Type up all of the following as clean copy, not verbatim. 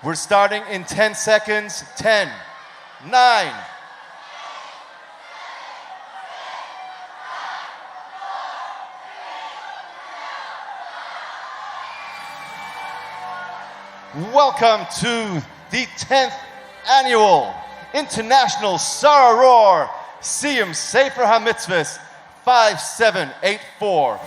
We're starting in 10 seconds. 10, 9. Welcome to the 10th annual International Sararor Siyum Sefer Hamitzvos 5784.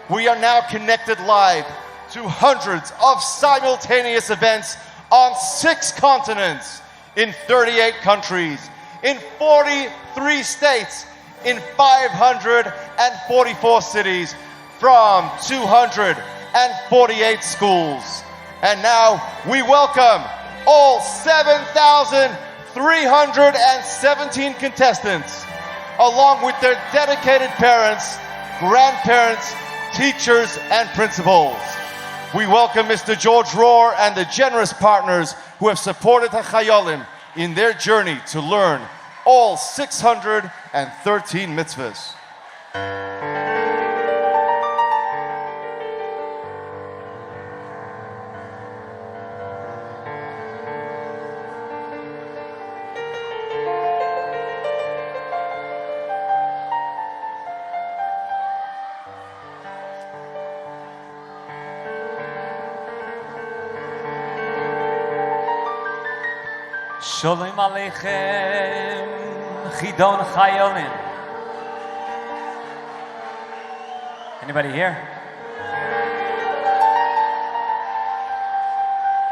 We are now connected live to hundreds of simultaneous events on 6 continents, in 38 countries, in 43 states, in 544 cities, from 248 schools. And now we welcome all 7,317 contestants, along with their dedicated parents, grandparents, teachers, and principals. We welcome Mr. George Rohr and the generous partners who have supported HaChayolim in their journey to learn all 613 mitzvahs. Shalom Aleichem, Chidon Chayolim. Anybody here?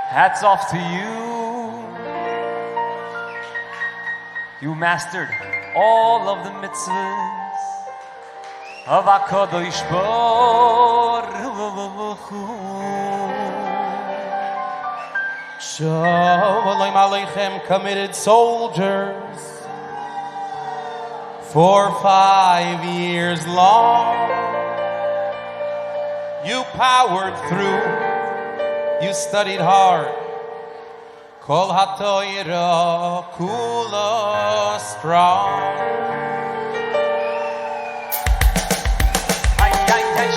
Hats off to you. You mastered all of the mitzvahs of HaKadosh Baruch Hu. Shalom Aleichem, committed soldiers. For 5 years long, you powered through, you studied hard. Kol hatoira kula strong.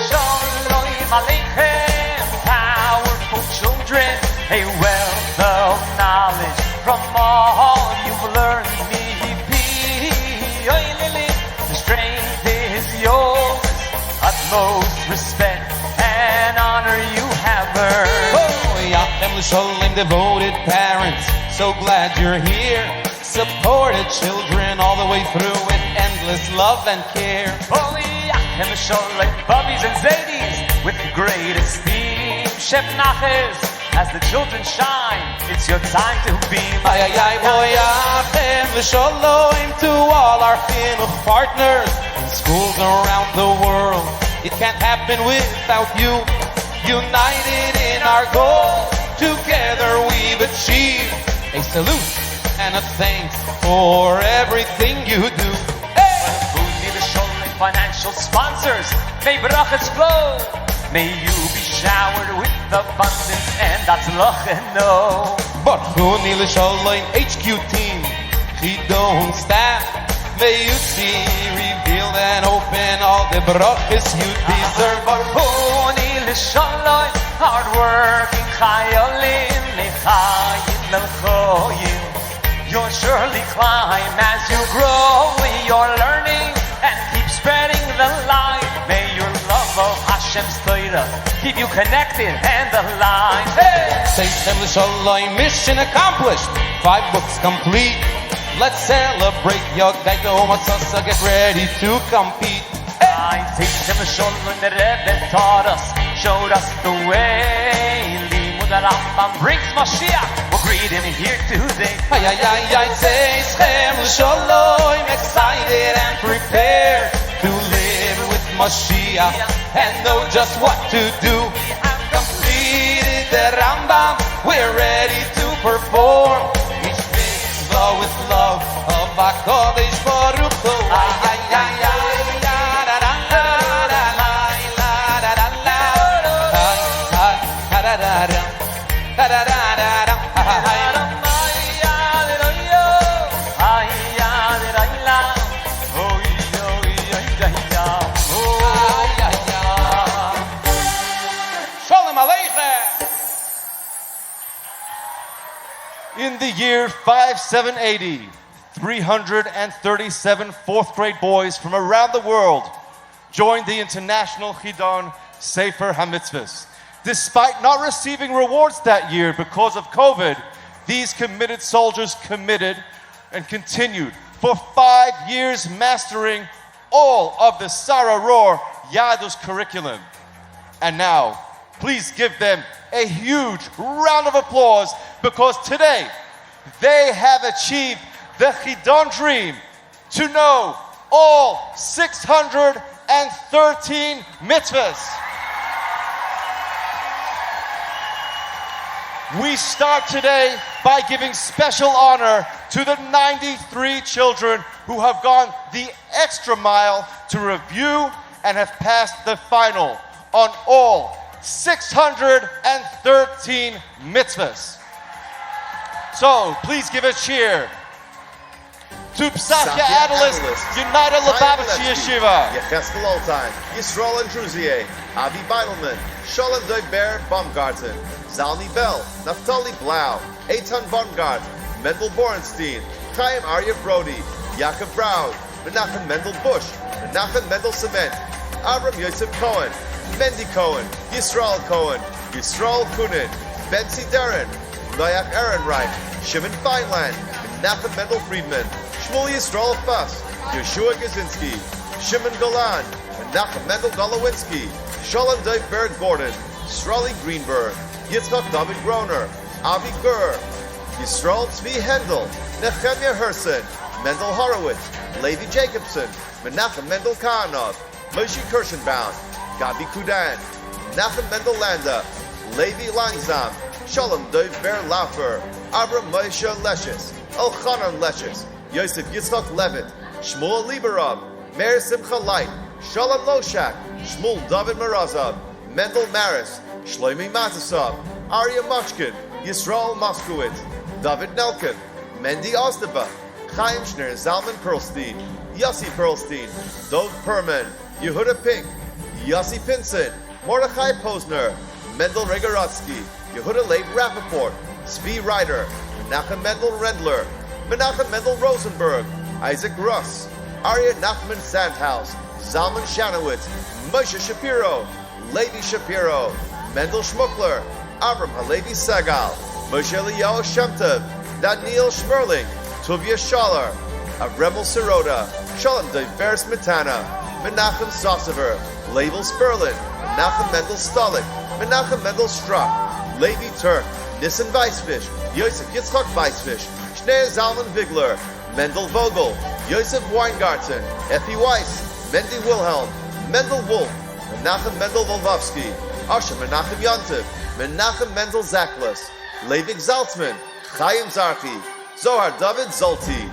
Shalom Aleichem, powerful children. A wealth of knowledge from all you've learned. The strength is yours, utmost respect and honor you have earned. Oh, Yachem L'Sholem, devoted parents, so glad you're here. Supported children all the way through with endless love and care. Oh, Yachem L'Sholem, bubbies and zadies, with great esteem. Chef Naches, as the children shine, it's your time to beam. Ay, ay, ay, boy, Yachem L'Sholem, to all our chinuch partners in schools around the world. It can't happen without you. United in our goal, together we've achieved. A salute and a thanks for everything you do. Hey! Financial sponsors, may brachas flow. May you be showered with abundance and atzlacheno. Baruch L'Sholem HQ team, Chidon staff. May you see, reveal and open all the brachas you deserve. Baruch L'Sholem, hard-working chayolim, nechayim l'choyim. You'll surely climb as you grow in your learning and keep spreading the light. May your love of Hashem's Torah keep you connected and alive. Hey! Sefer Hamitzvos, mission accomplished. 5 books complete. Let's celebrate your Gaito Matzasa. Get ready to compete. I Sefer Hamitzvos, the Rebbe taught us, showed us the way. Limud Rambam brings Mashiach. We'll greet him here today. Ay, ay, ay, ay, Sefer Hamitzvos, excited and prepared to live with Mashiach and know just what to do. We have Completed the Rambam, we're ready to perform each mitzvah with love of HaKadosh Baruch Hu. Ay, ay, ay, ay, la, da, da, da, da, la, la, da, da, la. Ay, ay, da, da, da, da, da, da, da, da, ay, ay. In the year 5780, 337 fourth grade boys from around the world joined the international Chidon Sefer Hamitzvos. Despite not receiving rewards that year because of COVID, these committed soldiers committed and continued for 5 years mastering all of the Sarah Yadus curriculum. And now, please give them a huge round of applause because today they have achieved the Chidon dream to know all 613 mitzvahs. We start today by giving special honor to the 93 children who have gone the extra mile to review and have passed the final on all 613 mitzvahs. So please give a cheer to Psachia Adalist, United Lubavitch Yeshiva, Yecheskel Oltime, Yisrael and Druzier, Avi Beidelman, Sholem Doiber Baumgarten, Zalmi Bell, Naftali Blau, Eitan Baumgart, Mendel Borenstein, Chaim Arya Brody, Yaakov Braun, Menachem Mendel Bush, Menachem Mendel Cement, Avram Yosef Cohen, Mendy Cohen, Yisrael Cohen, Yisrael Kunin, Bentzi Darren, Noyak Ehrenreich, Shimon Feinland, Menachem Mendel Friedman, Shmuel Yisrael Fuss, Yeshua Gazinski, Shimon Golan, Menachem Mendel Golowinski, Sholem Berg Gordon, Srali Greenberg, Yitzchak David Groner, Avi Gur, Yisrael Tzvi Hendel, Nechemia Herson, Mendel Horowitz, Levi Jacobson, Menachem Mendel Kahanov, Moshe Kirschenbaum, Gabi Kudan, Menachem Mendel Landa, Levi Langzam, Shalom Dov Ber Laufer, Abram Moshe Leshes, Elchanan Leshes, Yosef Yitzchak Levitt, Shmuel Liberov, Meir Simcha Light, Shalom Loshak, Shmuel David Marazov, Mendel Maris, Shlomi Matasov, Arya Mochkin, Yisrael Moskowitz, David Nelkin, Mendy Ostaba, Chaim Schner, Zalman Perlstein, Yossi Perlstein, Dov Perman, Yehuda Pink, Yossi Pinson, Mordechai Posner, Mendel Regarotsky, Yehuda Leib Rappaport, Zvi Ryder, Menachem Mendel Rendler, Menachem Mendel Rosenberg, Isaac Russ, Arya Nachman Sandhaus, Zalman Shanowitz, Moshe Shapiro, Levi Shapiro, Mendel Schmuckler, Avram Halevi Segal, Moshe Eliyahu Shemtov, Daniel Schmerling, Tuvia Schaller, Avremel Sirota, Shalom Dever Smetana, Menachem Sossever, Label Sperlin, Menachem Mendel Stolik, Menachem Mendel Struck, Levi Turk, Nissen Weissfish, Yosef Yitzchak Weissfish, Schnee Zalman Vigler, Mendel Vogel, Yosef Weingarten, Effie Weiss, Mendy Wilhelm, Mendel Wolf, Menachem Mendel Volvovsky, Asher Menachem Yontiv, Menachem Mendel Zaklas, Levik Zaltzman, Chaim Zarki, Zohar David Zolti.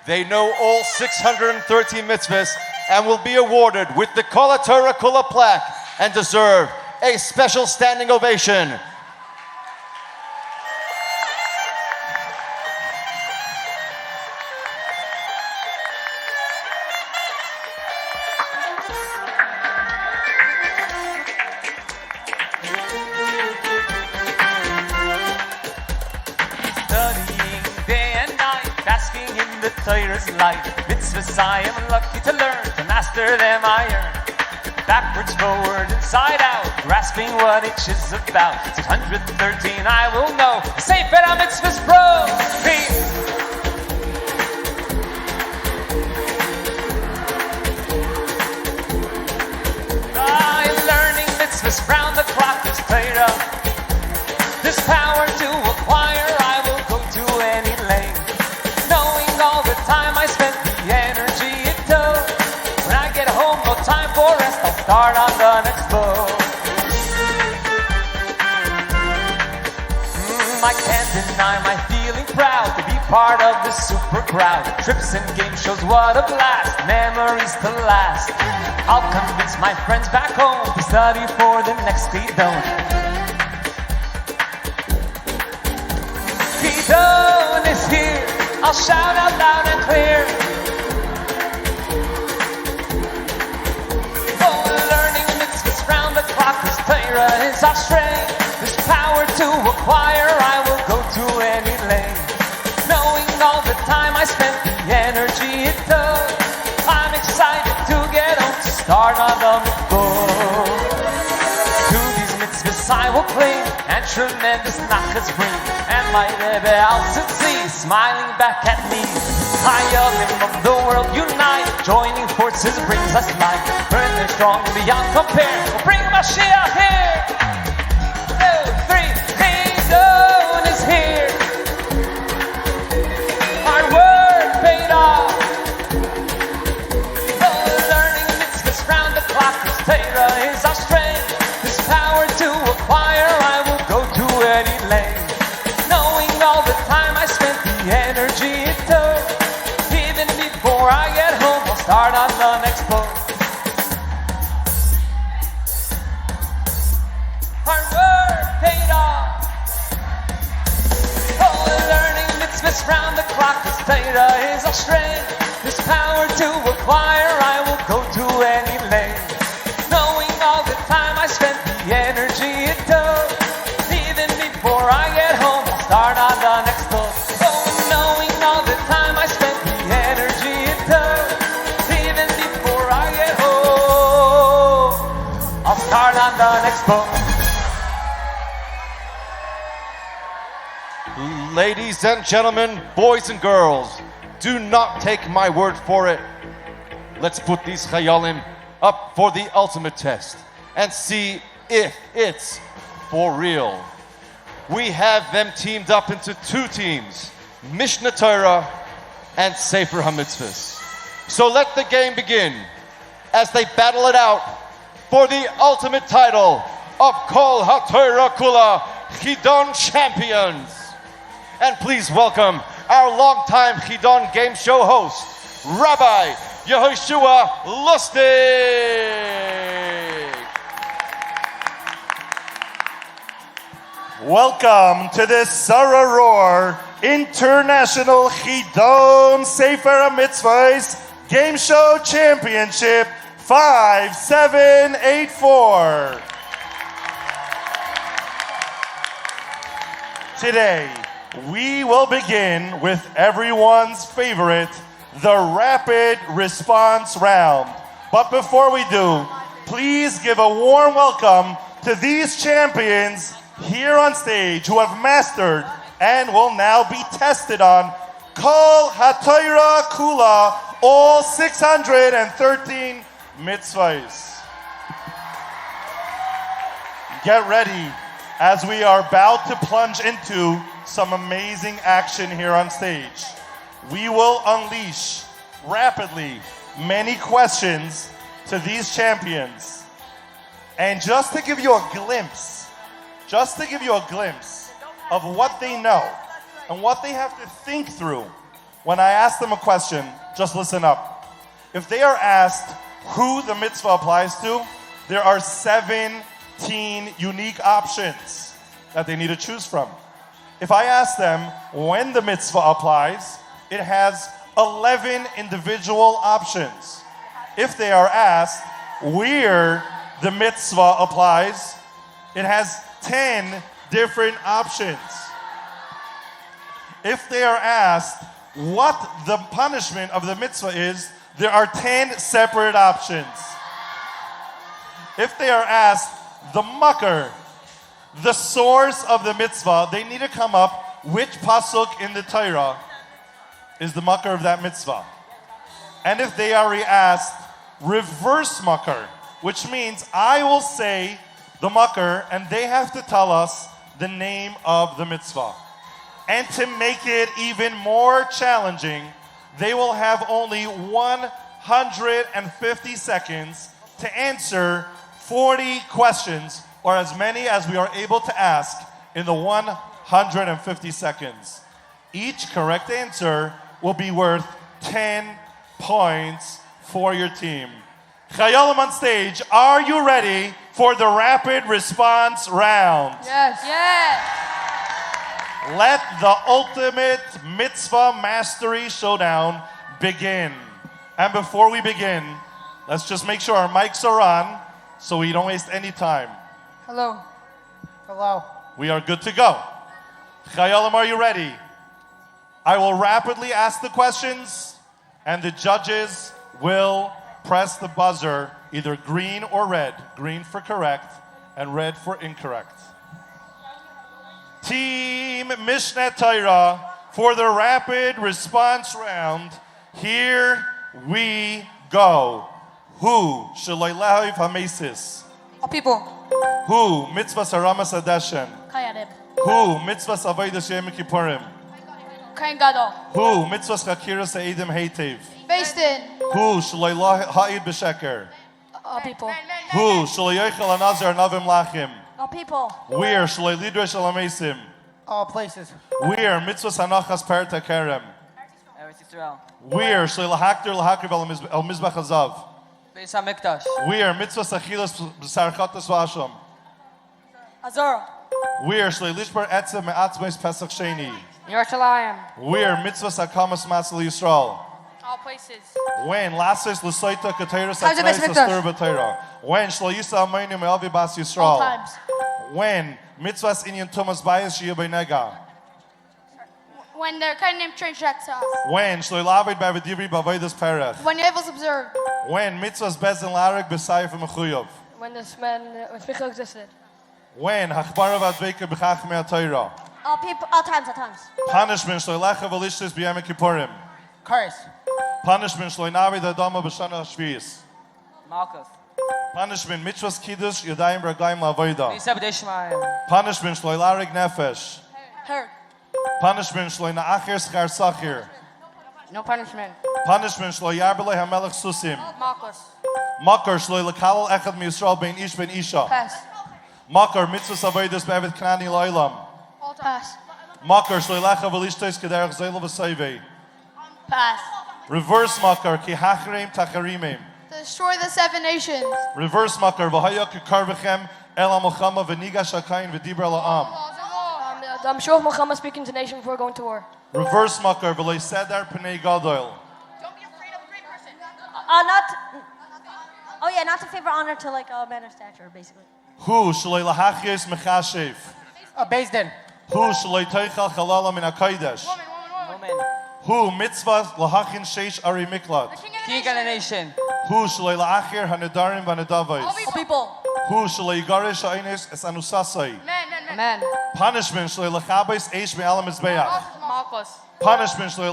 They know all 613 mitzvahs and will be awarded with the Kol Torah Kula plaque and deserve a special standing ovation. Basking in the Torah's light, mitzvahs I am lucky to learn, to master them I earn. Backwards, forward, inside out, grasping what each is about. 613 I will know, Sefer Hamitzvos Pro. I'm learning mitzvahs round the clock, this Torah. This power to acquire, I will go to any length. Knowing all the time I spent, the energy it took. When I get home, no time for rest, I'll start on the next book. I can't deny my feeling proud to be part of this super crowd. Trips and game shows, what a blast, memories to last. I'll convince my friends back home to study for the next Chidon. Chidon is here, I'll shout out loud and clear. Oh, learning mitzvahs round the clock, this Torah is our strength. This power to acquire, I will go to any I spent the energy it took. I'm excited to get on to start on the mitzvot. To these mitzvahs I will cling, and tremendous nachas bring. And my Rebbe Al-Tzitzi smiling back at me. Hayalim of the world unite, joining forces brings us life. Burn their strong beyond compare, we'll bring Mashiach here. 2, 3, Chidon is here. Hard work paid off. Oh, learning mitzvahs round the clock, this Torah is our strength. This power to acquire, I will go to any length. Knowing all the time I spent, the energy it took. Even before I get home, I'll start on the next book. Hard work paid off. Oh, learning mitzvahs round the clock, this Torah is our strength. This power to acquire, I will go to any length. Knowing all the time I spent, the energy it took. Even before I get home, I'll start on the next book. Oh, knowing all the time I spent, the energy it took. Even before I get home, I'll start on the next book. Ladies and gentlemen, boys and girls, do not take my word for it. Let's put these chayalim up for the ultimate test and see if it's for real. We have them teamed up into 2 teams, Mishnah Torah and Sefer Hamitzvos. So let the game begin as they battle it out for the ultimate title of Kol HaTorah Kula Chidon Champions. And please welcome our longtime Chidon game show host, Rabbi Yehoshua Lustig. Welcome to the Sararor International Chidon Sefer Hamitzvos Game Show Championship 5784. Today, we will begin with everyone's favorite, the rapid response round. But before we do, please give a warm welcome to these champions here on stage who have mastered and will now be tested on Kol HaTorah Kula, all 613 mitzvahs. Get ready as we are about to plunge into some amazing action here on stage. We will unleash rapidly many questions to these champions. And just to give you a glimpse of what they know and what they have to think through when I ask them a question, just listen up. If they are asked who the mitzvah applies to, there are 17 unique options that they need to choose from. If I ask them when the mitzvah applies, it has 11 individual options. If they are asked where the mitzvah applies, it has 10 different options. If they are asked what the punishment of the mitzvah is, there are 10 separate options. If they are asked the makar, the source of the mitzvah, they need to come up which pasuk in the Torah is the makar of that mitzvah. And if they are asked reverse makar, which means I will say the makar and they have to tell us the name of the mitzvah. And to make it even more challenging, they will have only 150 seconds to answer 40 questions, or as many as we are able to ask in the 150 seconds. Each correct answer will be worth 10 points for your team. Chayalim on stage, are you ready for the rapid response round? Yes. Yes. Let the ultimate mitzvah mastery showdown begin. And before we begin, let's just make sure our mics are on so we don't waste any time. Hello. Hello. We are good to go. Chayalim, are you ready? I will rapidly ask the questions, and the judges will press the buzzer, either green or red. Green for correct, and red for incorrect. Team Mishneh Torah, for the rapid response round, here we go. Who Shaloi Lehav Hamesis? All people. Who Mitzvahs Haramas Hadeshen? Kayanim. Who Mitzvahs Avodas Yom Kippurim? Kain Gadol. Who Mitzvahs Chakiras Eidim Heitev? Based in. Who Shaloi Ha'id B'Sheker? All people. Who Shaloi Yochel Anazar Navim Lachim? All people. Where Shaloi Lidresh Alamesim? All places. Where Mitzvahs Hanachas Perta Kerem? Eretz Yisrael. Where Shaloi Lahaktir Lahakrib El Mizbach Hazav? Beis HaMikdash. Where Mitzvahs Achilas B'Sarchatas Vasham? Azor. Where Shaloi Lishbar Etzem Me'atzmeis Pesach Sheni? Yerushalayim. Where Mitzvahs Hakamas Matzal Yisrael? All places. When Lasis Lusaita Kateras Times of Atreis Beis Astur B'Torah? When Shloyisa Amaynim Elvi Bas All Yisrael? times. When Mitzvahs Inyan Tumas Bayas Shia B'Nega? When they're kind of named train tracks off. When Shloilavid B'Avidivri B'Avodas Perech? When Yavel's observed. When Mitzvahs Bezin Larek B'Sayif V'Mechuyov? When this man, when Michael existed. When Hachbarav Adveka B'Chachmei HaTorah? All people, all times, all times. Punishment Shloilecha V'Lishtis B'Yom Kippurim? Curse. Punishment Shloinavid Adama B'Shana HaShviyis? Malchus. Punishment Mitzvahs Kiddush Yadayim B'Ragayim La'Avodah? Beis HaBdei Punishment Shloilarek Nefesh? Her. Punishment Shloina Acher Schar Sachir? No punishment. Punishment Shloyarbele HaMelech Susim? Marcus. Makar Shloilakal Echad Miyisrael Ben Ish Ben Isha? Pass. Makar Mitzvahs Avodas Be'avid Knani Loilam? All pass. Makar Shloilecha V'Lishtos Kederach Zayla V'Sayvei? Pass. Reverse Makar Ki Hachreim Tacharimim? To destroy the 7 nations. Reverse Makar V'Haya Karvechem El HaMochama V'Nigash HaKayin V'Dibra La'am? I'm sure Muhammad speaking to nation before going to war. Reverse Makar V'Lei Sedar Pnei Gadol? Don't be afraid of a great person. Not to favor honor to like a man of stature, basically. Hu Shalei Lahachis Mechashev? Based in. Hu Shalei Teichal Chalala Min HaKodesh? Woman. Hu Mitzvah Lahachin Sheish Ari Miklat? King of the nation. Hu Shalei La'achir Hanedarim Vanedavais? All people. Hu Shalei Garish Ha'ines Es Anusasai? Amen. Punishment Shalei Lachabais Eish Me'alam Mizbeach? Marcus. Punishment Shalei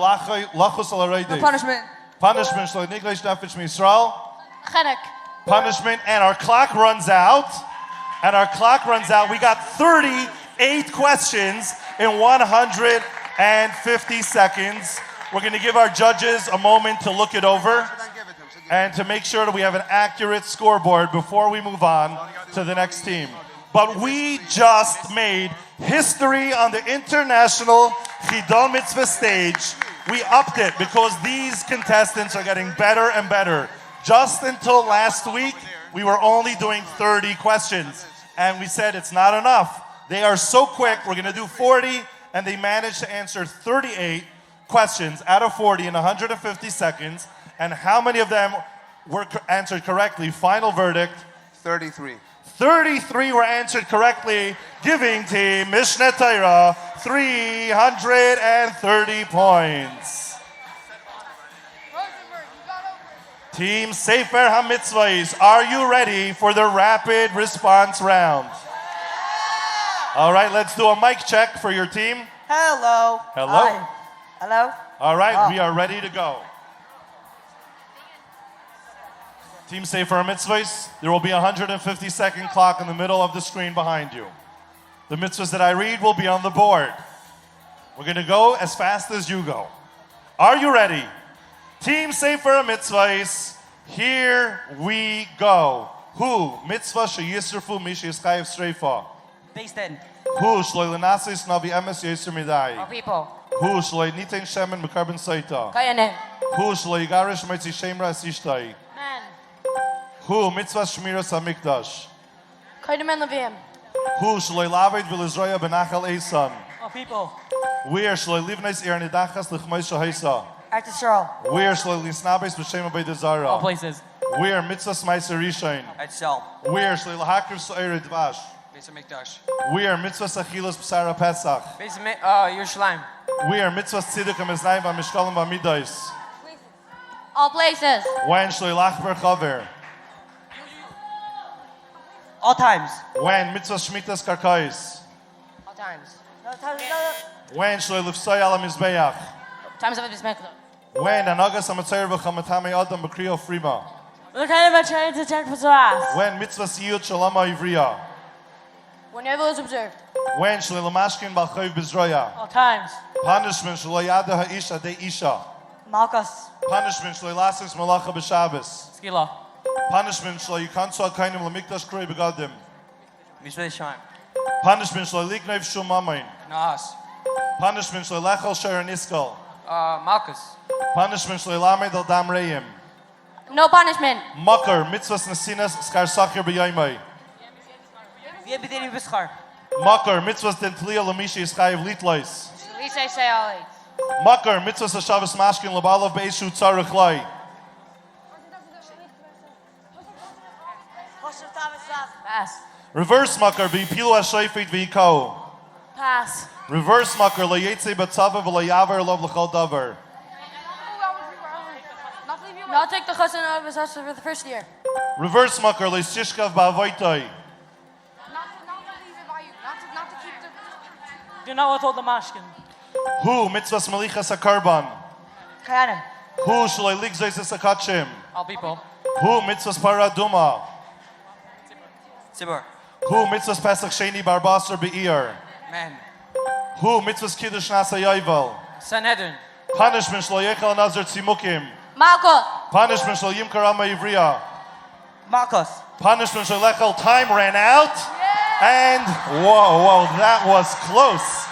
Lachus Al Areides? Punishment. Punishment Shalei Niglesh Nefesh Miyisrael? Chenek. Punishment, and our clock runs out. We got 38 questions in 150 seconds. We're going to give our judges a moment to look it over and to make sure that we have an accurate scoreboard before we move on to the next team. But we just made history on the international Chidon Mitzvah stage. We upped it because these contestants are getting better and better. Just until last week, we were only doing 30 questions. And we said it's not enough. They are so quick, we're going to do 40, and they managed to answer 38 questions out of 40 in 150 seconds. And how many of them were answered correctly? Final verdict. 33. 33 were answered correctly, giving Team Mishneh Torah 330 points. Team Sefer Hamitzvos, are you ready for the rapid response round? All right, let's do a mic check for your team. Hello. Hello. Hi. Hello. All right, we are ready to go. Team Sefer Hamitzvos, there will be a 150-second clock in the middle of the screen behind you. The mitzvahs that I read will be on the board. We're going to go as fast as you go. Are you ready? Team Sefer Hamitzvos, here we go. Who? Mitzvah sheyisrafu mishi yiskayev streifa. Based in. Who? Shloi lenasis navi emes yisr midai. All people. Who? Shloi niten shemen mekarbon saita. Kayanim. Who? Shloi garish mitzi shemra asishtai. Man. Who? Mitzvah shmiras hamikdash. Kaidaman Leviam. Who? Shloi lavid v'lizroya benachal eisan. All people. Where? Shloi livnes ir nidachas l'chmais shahaisa. Eretz Yisrael. Where? Shloi lisnabes b'shem All abeidazara. places. Where? Mitzvah smaiser rishain. Eretz Yisrael. Where? Shloi lahakriv so'er dvash. Beis Beis Hamikdash. We are mitzvahs achilas b'sara Pesach. Yerushalayim. We are mitzvahs tziduk ha'miznayim ha'mishkalim ha'midos. All places. When shloi lachber chaver. All times. When mitzvahs shmitas karkais. All times. When shloi lufsoi ala mizbeach. Times of Beis Hamikdash. When anagas ha'matzayer v'chamatame adam b'kriyo frima. What kind of a change to check for us? When mitzvahs yiyut shalom ha'ivriya. Whenever it's observed. When shloi lamashkin b'alchoiv b'zroya. All times. Punishment shloi yada ha'isha de isha. Malchus. Punishment shloi lasis malacha b'shabbos. Skila. Punishment shloi yikansu ha'kainim l'mikdash kroi b'gadim. Mishvei Shamayim. Punishment shloi likneiv shum mamayin. Naas. Punishment shloi lechol sher niskal. Malchus. Punishment shloi lamed al dam reim. No punishment. Makar mitzvahs nesinas skar sakir b'yaymai. Makar mitzvahs den tliya l'mishi ischayiv litlois. At least I say all eight. Makar mitzvahs hashavas mashkin l'balav beishu tzarech lai. Pass. Reverse makar v'ipilu ha'shayfit v'yikau. Pass. Reverse makar l'yetze b'tzava v'layaver lov l'chol davar. Not take the chassan out of his house for the first year. Reverse makar l'yishishkav ba'avoitoi. Not to keep the... Do not withhold the mashkin. Hu mitzvahs malichas hakarban. Kayanim. Hu shloi ligzois esakachim. All people. Hu mitzvahs paraduma. Tzibur. Hu mitzvahs pesach sheni barbasar be'ir. Men. Hu mitzvahs kiddush nasa yoivel. Sanhedrin. Punishment shlo yechal nazar tzimukim. Malchus. Punishment shlo yimkar ama ivriya. Malchus. Punishment shlo lechal. Time ran out. And whoa, that was close.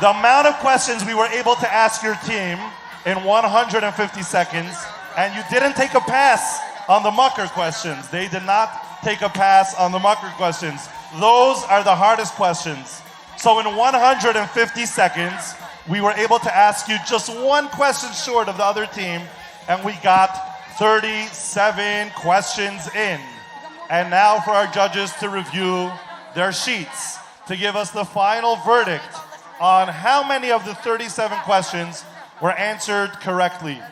The amount of questions we were able to ask your team in 150 seconds, and you didn't take a pass on the mucker questions. They did not take a pass on the mucker questions. Those are the hardest questions. So in 150 seconds, we were able to ask you just one question short of the other team, and we got 37 questions in. And now for our judges to review their sheets to give us the final verdict on how many of the 37 questions were answered correctly.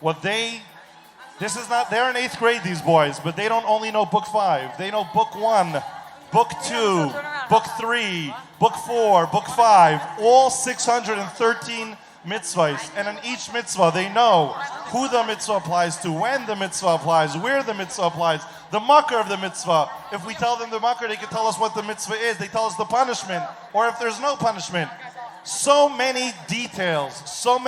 They're in 8th grade, these boys, but they don't only know book 5. They know book 1, book 2, book 3, book 4, book 5, all 613 mitzvahs. And in each mitzvah, they know who the mitzvah applies to, when the mitzvah applies, where the mitzvah applies, the makar of the mitzvah. If we tell them the makar, they can tell us what the mitzvah is. They tell us the punishment, or if there's no punishment. So many details. For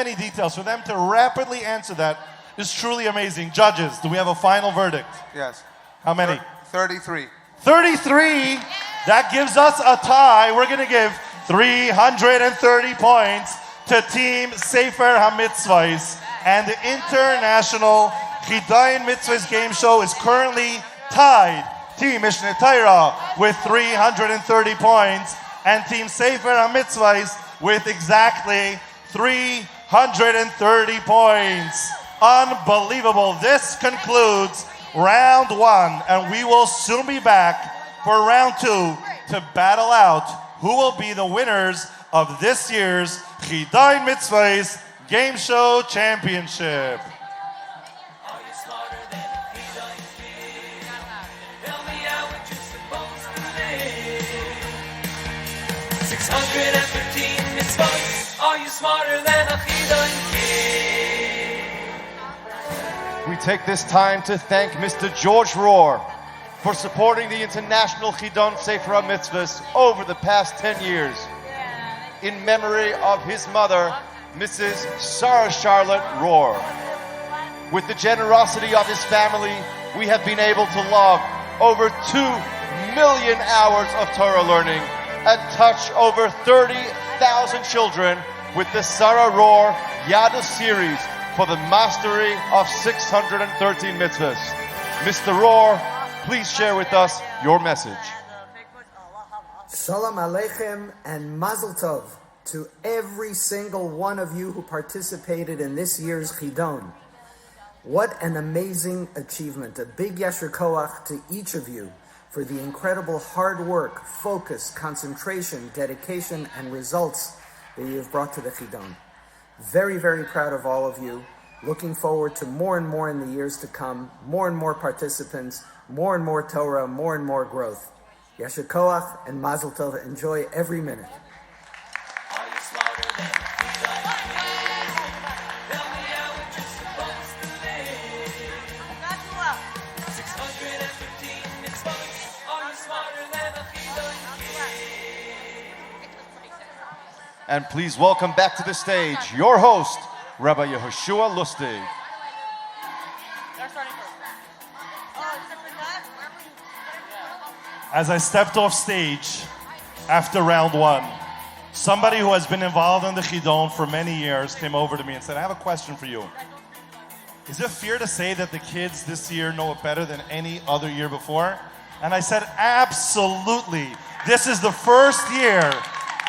them to rapidly answer that is truly amazing. Judges, do we have a final verdict? Yes. How many? 33. 33. That gives us a tie. We're going to give 330 points to Team Sefer Hamitzvos. And the International Chidon Mitzvahs Game Show is currently tied. Team Mishneh Torah with 330 points. And Team Sefer Hamitzvos with exactly 330 points. Unbelievable. This concludes round 1. And we will soon be back for round 2 to battle out who will be the winners of this year's Chidon Mitzvahs Game Show Championship. Are you smarter than a Chidon kid? Tell me how would you supposed to live? 613 mitzvahs. Are you smarter than a Chidon kid? We take this time to thank Mr. George Rohr for supporting the International Chidon Sefer Hamitzvos over the past 10 years. In memory of his mother, Mrs. Sarah Charlotte Rohr. With the generosity of his family, we have been able to log over 2 million hours of Torah learning and touch over 30,000 children with the Sarah Rohr Yada series for the mastery of 613 mitzvahs. Mr. Rohr, please share with us your message. Shalom Aleichem and Mazel Tov to every single one of you who participated in this year's Chidon. What an amazing achievement. A big yasher koach to each of you for the incredible hard work, focus, concentration, dedication, and results that you have brought to the Chidon. Very, very proud of all of you. Looking forward to more and more in the years to come, more and more participants, more and more Torah, more and more growth. Yasher koach and mazel tov. Enjoy every minute. And please welcome back to the stage your host, Rabbi Yehoshua Lustig. As I stepped off stage after round one, somebody who has been involved in the Chidon for many years came over to me and said, I have a question for you. Is it fair to say that the kids this year know it better than any other year before? And I said, absolutely. This is the first year.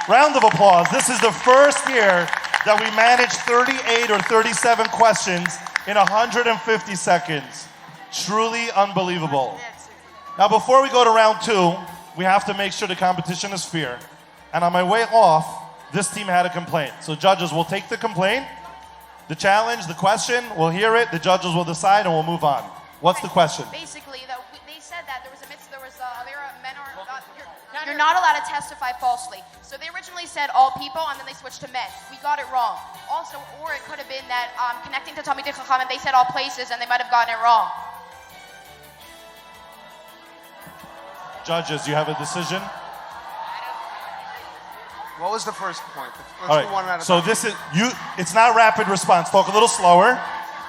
Round of applause. This is the first year that we managed 38 or 37 questions in 150 seconds. Truly unbelievable. Now, before we go to round two, we have to make sure the competition is fair. And on my way off, this team had a complaint. So judges will take the complaint, the challenge, the question, we'll hear it, the judges will decide, and we'll move on. What's the question? Basically, they said that there was men are you're not allowed to testify falsely. So they originally said all people, and then they switched to men. We got it wrong. Also, or it could have been that connecting to Talmidei Chacham, they said all places, and they might have gotten it wrong. Judges, you have a decision? What was the first point? Let's All do one right. at a So time. this is you. It's not rapid response. Talk a little slower,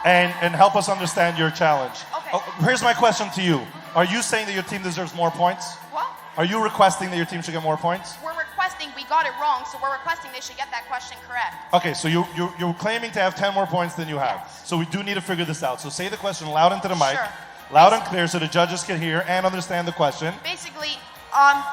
and help us understand your challenge. Okay. Oh, here's my question to you: are you saying that your team deserves more points? What? Are you requesting that your team should get more points? We're requesting, we got it wrong, so we're requesting they should get that question correct. Okay, so you're claiming to have 10 more points than you have. Yes. So we do need to figure this out. So say the question loud into the mic, Sure. loud and clear, so the judges can hear and understand the question. Basically,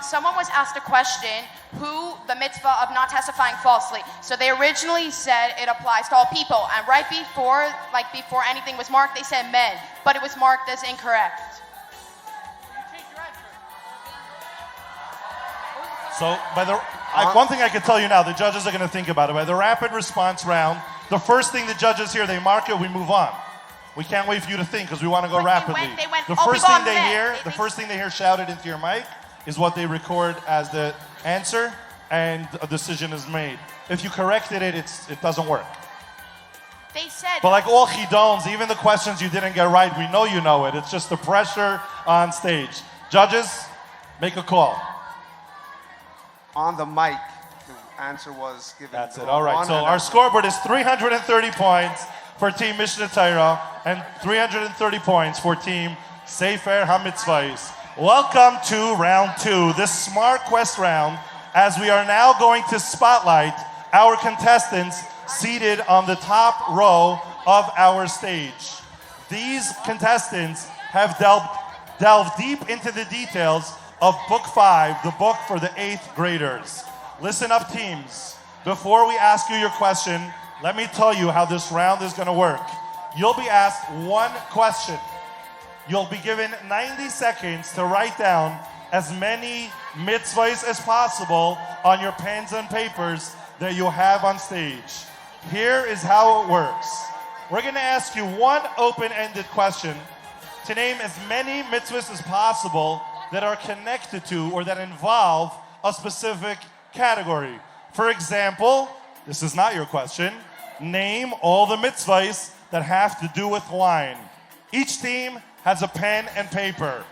someone was asked a question, who the mitzvah of not testifying falsely. So they originally said it applies to all people, and right before anything was marked, they said men, but it was marked as incorrect. So one thing I can tell you now, the judges are going to think about it. By the rapid response round, the first thing the judges hear, they mark it, we move on. We can't wait for you to think because we want to go But rapidly. they went, the all first people thing are they men. hear, They- the first thing they hear shouted into your mic is what they record as the answer, and a decision is made. If you corrected it, it doesn't work. They said, But like all Chidons, even the questions you didn't get right, we know you know it. It's just the pressure on stage. Judges, make a call. On the mic, the answer was given. That's to it. All right. one So and our a- scoreboard is 330 points for Team Mishnah Torah and 330 points for Team Sefer Hamitzvos. Welcome to round two, this Smart Quest round, as we are now going to spotlight our contestants seated on the top row of our stage. These contestants have delved deep into the details of Book 5, the book for the 8th graders. Listen up, teams. Before we ask you your question, let me tell you how this round is going to work. You'll be asked one question. You'll be given 90 seconds to write down as many mitzvahs as possible on your pens and papers that you have on stage. Here is how it works. We're going to ask you one open-ended question to name as many mitzvahs as possible that are connected to or that involve a specific category. For example, this is not your question. Name all the mitzvahs that have to do with wine. Each team has a pen and paper,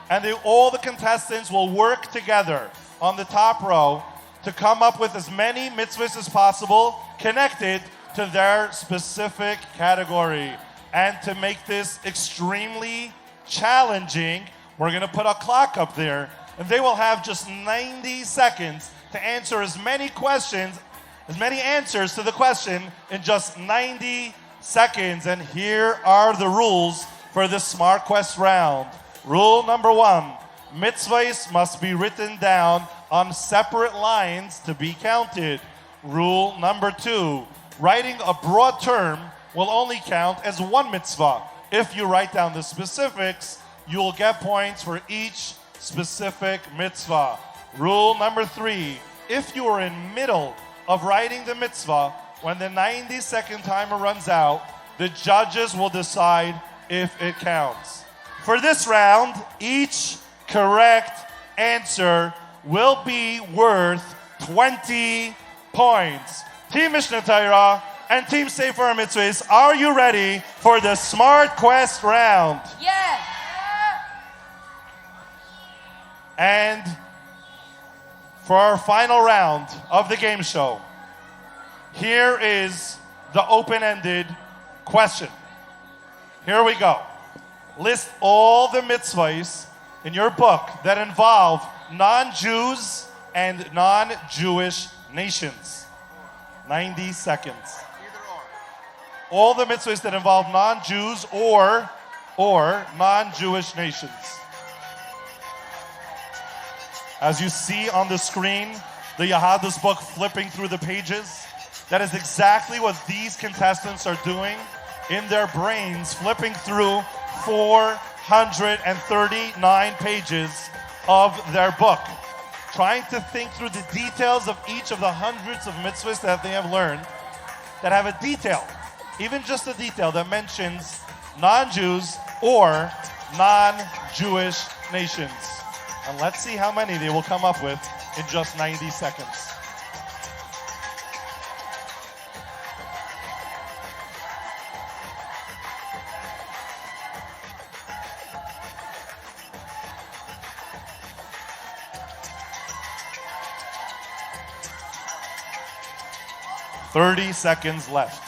and all the contestants will work together on the top row to come up with as many mitzvahs as possible connected to their specific category. And to make this extremely challenging, we're going to put a clock up there, and they will have just 90 seconds to answer as many questions, as many answers to the question in just 90 seconds. And here are the rules for this Smart Quest round. Rule number 1, mitzvahs must be written down on separate lines to be counted. Rule number 2, writing a broad term will only count as one mitzvah, if you write down the specifics, you'll get points for each specific mitzvah. Rule number 3, if you are in middle of writing the mitzvah, when the 90-second timer runs out, the judges will decide if it counts. For this round, each correct answer will be worth 20 points. Team Mishnah Torah and Team Sefer Hamitzvos, are you ready for the Smart Quest round? Yeah. And for our final round of the game show, here is the open-ended question. Here we go. List all the mitzvahs in your book that involve non-Jews and non-Jewish nations. 90 seconds. All the mitzvahs that involve non-Jews or non-Jewish nations. As you see on the screen, the Yahadus book flipping through the pages, that is exactly what these contestants are doing in their brains, flipping through 439 pages of their book, trying to think through the details of each of the hundreds of mitzvahs that they have learned that have a detail, even just a detail that mentions non-Jews or non-Jewish nations. And let's see how many they will come up with in just 90 seconds. "30 seconds left.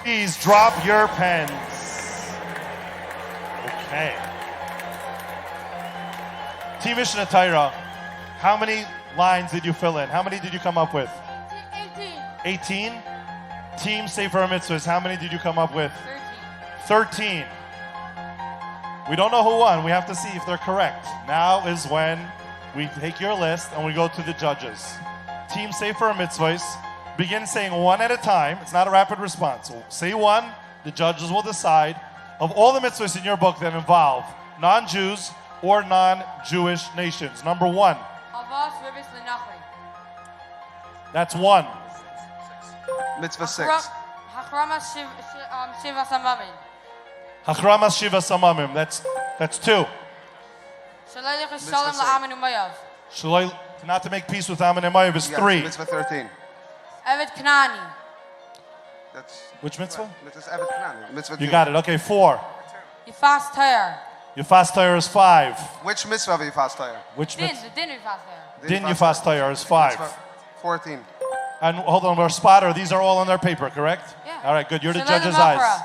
Please drop your pens. Okay. Team Mishnah Torah, how many lines did you fill in? How many did you come up with? 18. Team Sefer Hamitzvos, how many did you come up with? 13. We don't know who won. We have to see if they're correct. Now is when we take your list and we go to the judges. Team Sefer Hamitzvos, begin saying one at a time. It's not a rapid response. So say one, the judges will decide of all the mitzvahs in your book that involve non-Jews or non-Jewish nations. Number 1. That's 1. Mitzvah 6. Hachramas Shiva Samamim. That's 2. Shaloi, not to make peace with Ammon and Moav is 3. Mitzvah 13. Evet Knani. That's Which mitzvah? Mitzvah Evet Knani. Mitzvah You 2. got it. Okay, 4. You fast tire. Your fast tire is 5. Which mitzvah have you fast tire? Which Din, mitzvah? the din you fast tire. Din you fast tire is 5. Mitzvah 14. And hold on, our spotter, these are all on their paper, correct? Yeah. All right, good. You're the Shalei judge's L'machra. eyes.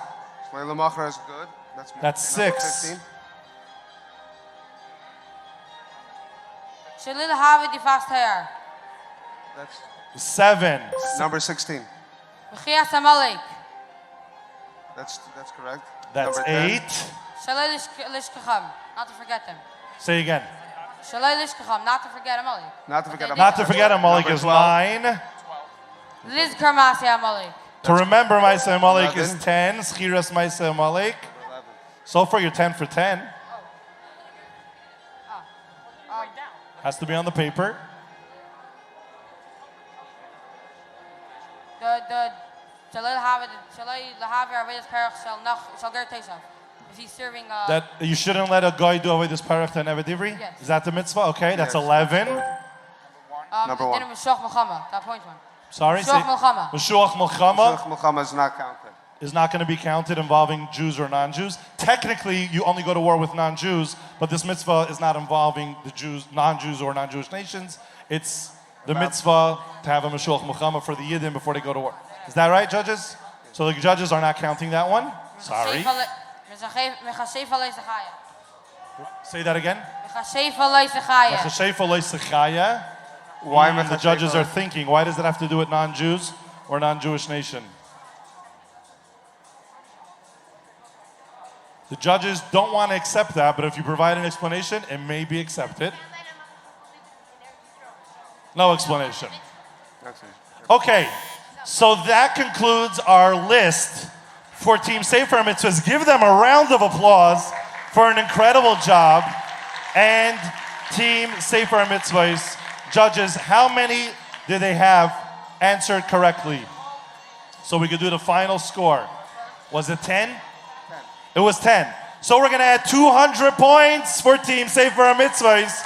Shleil L'machra is good. That's number 6. 15. Shalil Havid you fast tire. That's 7. number 16. B'chias Amalek. That's correct. That's Number 10. 8. Shalil Lishkacham. Not to forget them. Say again. Shalil Lishkacham. Not to forget Amalek. Not to forget Not to forget Amalek Number is 12. 9. Liz Karmasi Amalek. To remember Maisa Amalek is 11. 10. Schiras Maisa Amalek. 11. So far, you're 10 for 10. Has to be on the paper. The Shalil Havid Arvedis Perach shall Ger Teshav. Is he serving That you shouldn't let a guy do away this parach to Neved Ivri? Yes. Is that the mitzvah? Okay, that's Yes. 11. Number the 1. dinner Meshuach Melchama. That point one. Sorry? Meshuach Melchama. Meshuach Melchama Shulch Milchama is not counted. is not going to be counted involving Jews or non-Jews. Technically, you only go to war with non-Jews, but this mitzvah is not involving the Jews, non-Jews or non-Jewish nations. It's the mitzvah to have a Meshuach Melchama for the Yidden before they go to war. Is that right, judges? So the judges are not counting that one? Sorry. Say that again. Why The judges are thinking, why does it have to do with non-Jews or non-Jewish nation? The judges don't want to accept that, but if you provide an explanation, it may be accepted. No explanation. Okay, so that concludes our list for Team Sefer Hamitzvos. Give them a round of applause for an incredible job. And Team Sefer Hamitzvos judges, how many did they have answered correctly? So we could do the final score. Was it 10? It was 10. So we're going to add 200 points for Team Sefer Hamitzvos,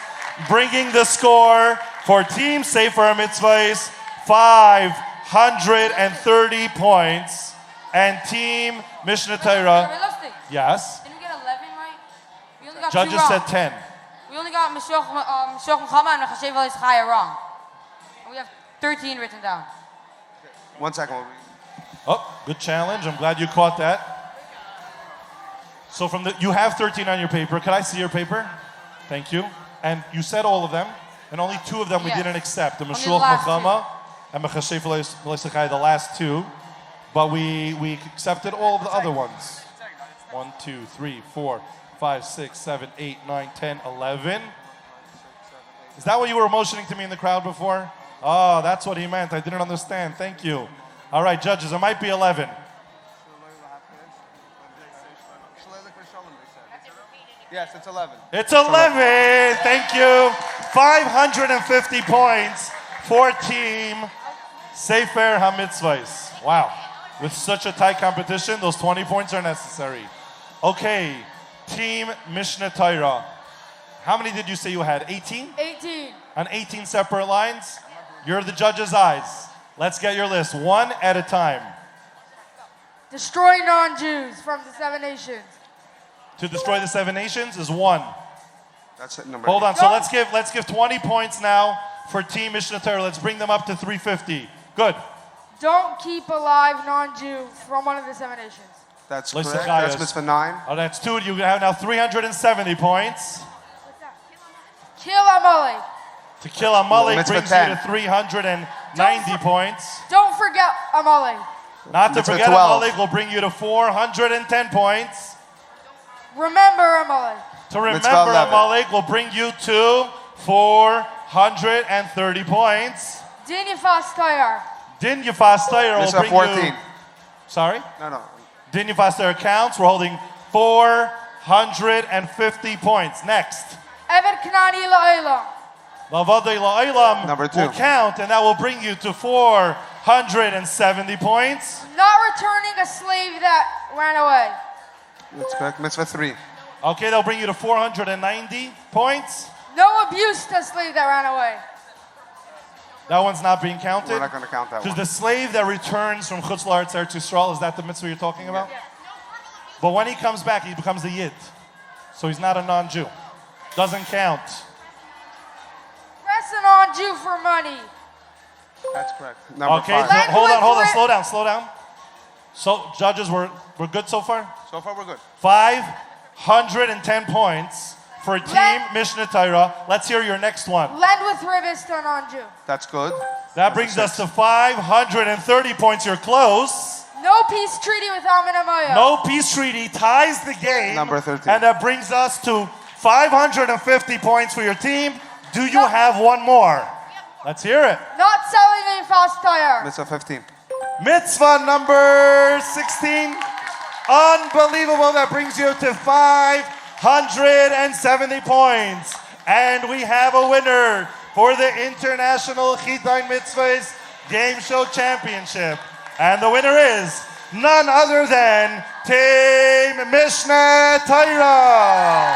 bringing the score for Team Sefer Hamitzvos 530 points. And Team Mishnah Torah. Yes? Didn't we get 11 right? We only got Judges 2 wrong. said 10. We only got Meshoch Chama and Chashev Chaya wrong. And we have 13 written down. 1 second. Oh, good challenge. I'm glad you caught that. So you have 13 on your paper. Could I see your paper? Thank you. And you said all of them, and only 2 of them we didn't accept. The Meshuach Mechama and Mechashev Leisachai, the last 2. But we accepted all of the other ones. 1, 2, 3, 4, 5, 6, 7, 8, 9, 10, 11. Is that what you were motioning to me in the crowd before? Oh, that's what he meant. I didn't understand. Thank you. All right, judges, it might be 11. Yes, it's 11. It's 11. Thank you. 550 points for Team Sefer Hamitzvos. Wow. With such a tight competition, those 20 points are necessary. Okay, Team Mishnah Torah. How many did you say you had? 18? 18. On 18 separate lines? You're the judge's eyes. Let's get your list, one at a time. Destroy non-Jews from the 7 nations. To destroy the 7 nations is 1. That's it, number Hold 8. on, so let's give 20 points now for Team Mishnah Torah. Let's bring them up to 350. Good. Don't keep alive non-Jew from one of the 7 nations. That's Listen, correct. guys. That's mitzvah 9. Oh, that's 2. You have now 370 points. Kill Amalek. To kill Amalek Mitzvah brings 10. you to 390 points. Don't forget Amalek. Not to Mitzvah forget 12. Amalek will bring you to 410 points. Remember Amalek. To remember Mitzvah 11. Amalek will bring you to 430 points. Din Yifas Tayar. Din Yifas Torah will Mitzvah bring 14. you... Sorry? No. Din Yifas Torah counts. We're holding 450 points. Next. Eved Knani La'olam. Lavadei La'ilam Number 2. will count, and that will bring you to 470 points. Not returning a slave that ran away. That's correct. Mitzvah 3. Okay, that'll bring you to 490 points. No abuse to a slave that ran away. That one's not being counted. We're not going to count that Because one. the slave that returns from Chutz La'aretz Eretz Yisrael, is that the mitzvah you're talking about? Yeah. But when he comes back, he becomes a Yid. So he's not a non-Jew. Doesn't count. Pressing on Jew for money. That's correct. Number Okay, 5. so Land hold on, with slow down. So, judges, we're good so far? So far, we're good. 510 points for Team Mishnah Torah. Let's hear your next one. Lend with rivets to a non-Jew. That's good. That brings us to 530 points. You're close. No peace treaty with Ammon and Moab. No peace treaty ties the game. Number 13. And that brings us to 550 points for your team. Do you have one more? Let's hear it. Not selling a fast tire. Mitzvah 15. Mitzvah number 16. Unbelievable. That brings you to 570 points. And we have a winner for the International Chidon Mitzvahs Game Show Championship. And the winner is none other than Team Mishnah Torah.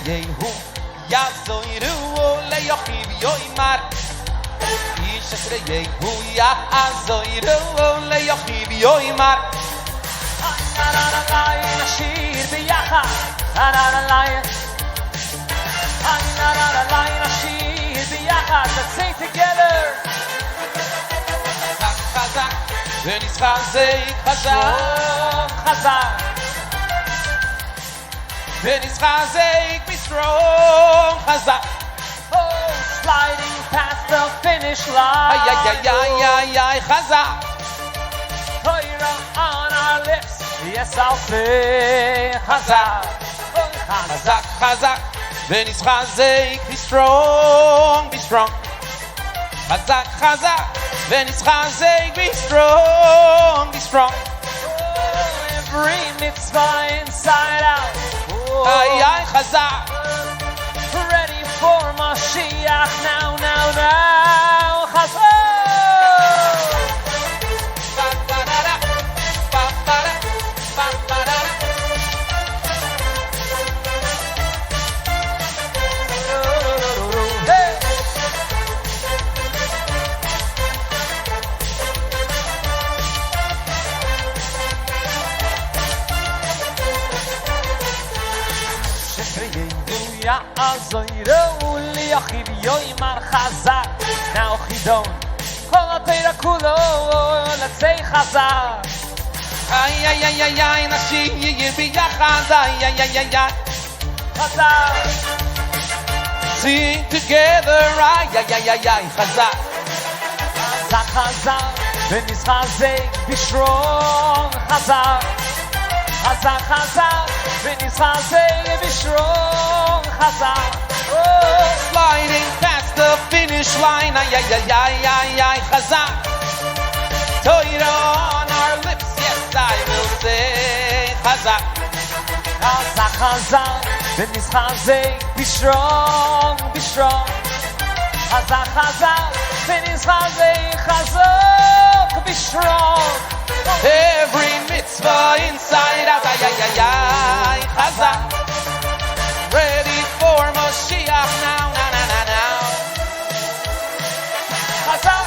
Yehu Yazoiru le yochiv yoimar Ish Shekhrei Huya Azoiro Leyochiv Yoimar נשיר ביחד, נשיר ביחד, let's sing together. חזק ונשחזק חזק חזק ונשחזק be strong חזק Oh, sliding past the finish line. ay ay חזק Torah on our lips. Yes, I'll say Chazak. חזק חזק ונשחזק be strong חזק חזק ונשחזק be strong Oh, every mitzvah inside out. Oh, ay חזק ready for Mashiach now. Chazak. יעזרו לי אחיו יאמר חזק now Chidon כל התורה כולו לצי חזק ay נשים יהיה ביחד ay חזק sing together ay חזק חזק ונשחזק בשרום חזק ונשחזק בשרום חזק sliding past the finish line ay חזק Torah on our lips yes I will say חזק חזק ונשחזק בשרום חזק ונשחזק בשרום every mitzvah inside out ay חזק ready for Moshiach now חזק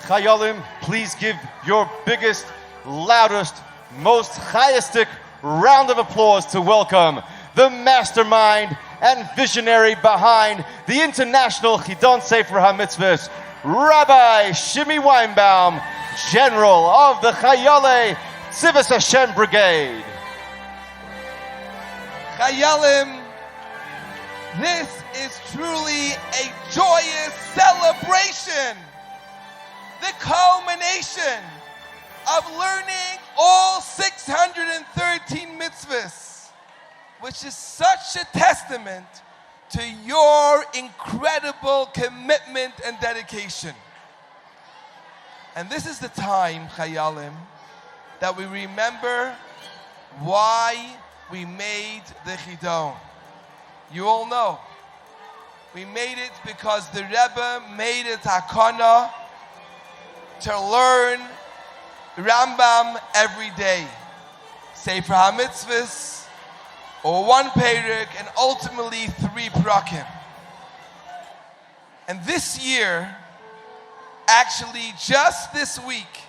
Chayalim, please give your biggest, loudest, most highestic round of applause to welcome the mastermind and visionary behind the International Chidon Sefer Hamitzvos, Rabbi Shimi Weinbaum, General of the Chayale Tzivos Hashem Brigade. Chayalim, this is truly a joyous celebration. The culmination of learning all 613 mitzvahs, which is such a testament to your incredible commitment and dedication. And this is the time, Chayalim, that we remember why we made the Chidon. You all know. We made it because the Rebbe made it hakana to learn Rambam every day. Sefer Hamitzvos, or one Perek, and ultimately 3 Prakim. And this year, actually just this week,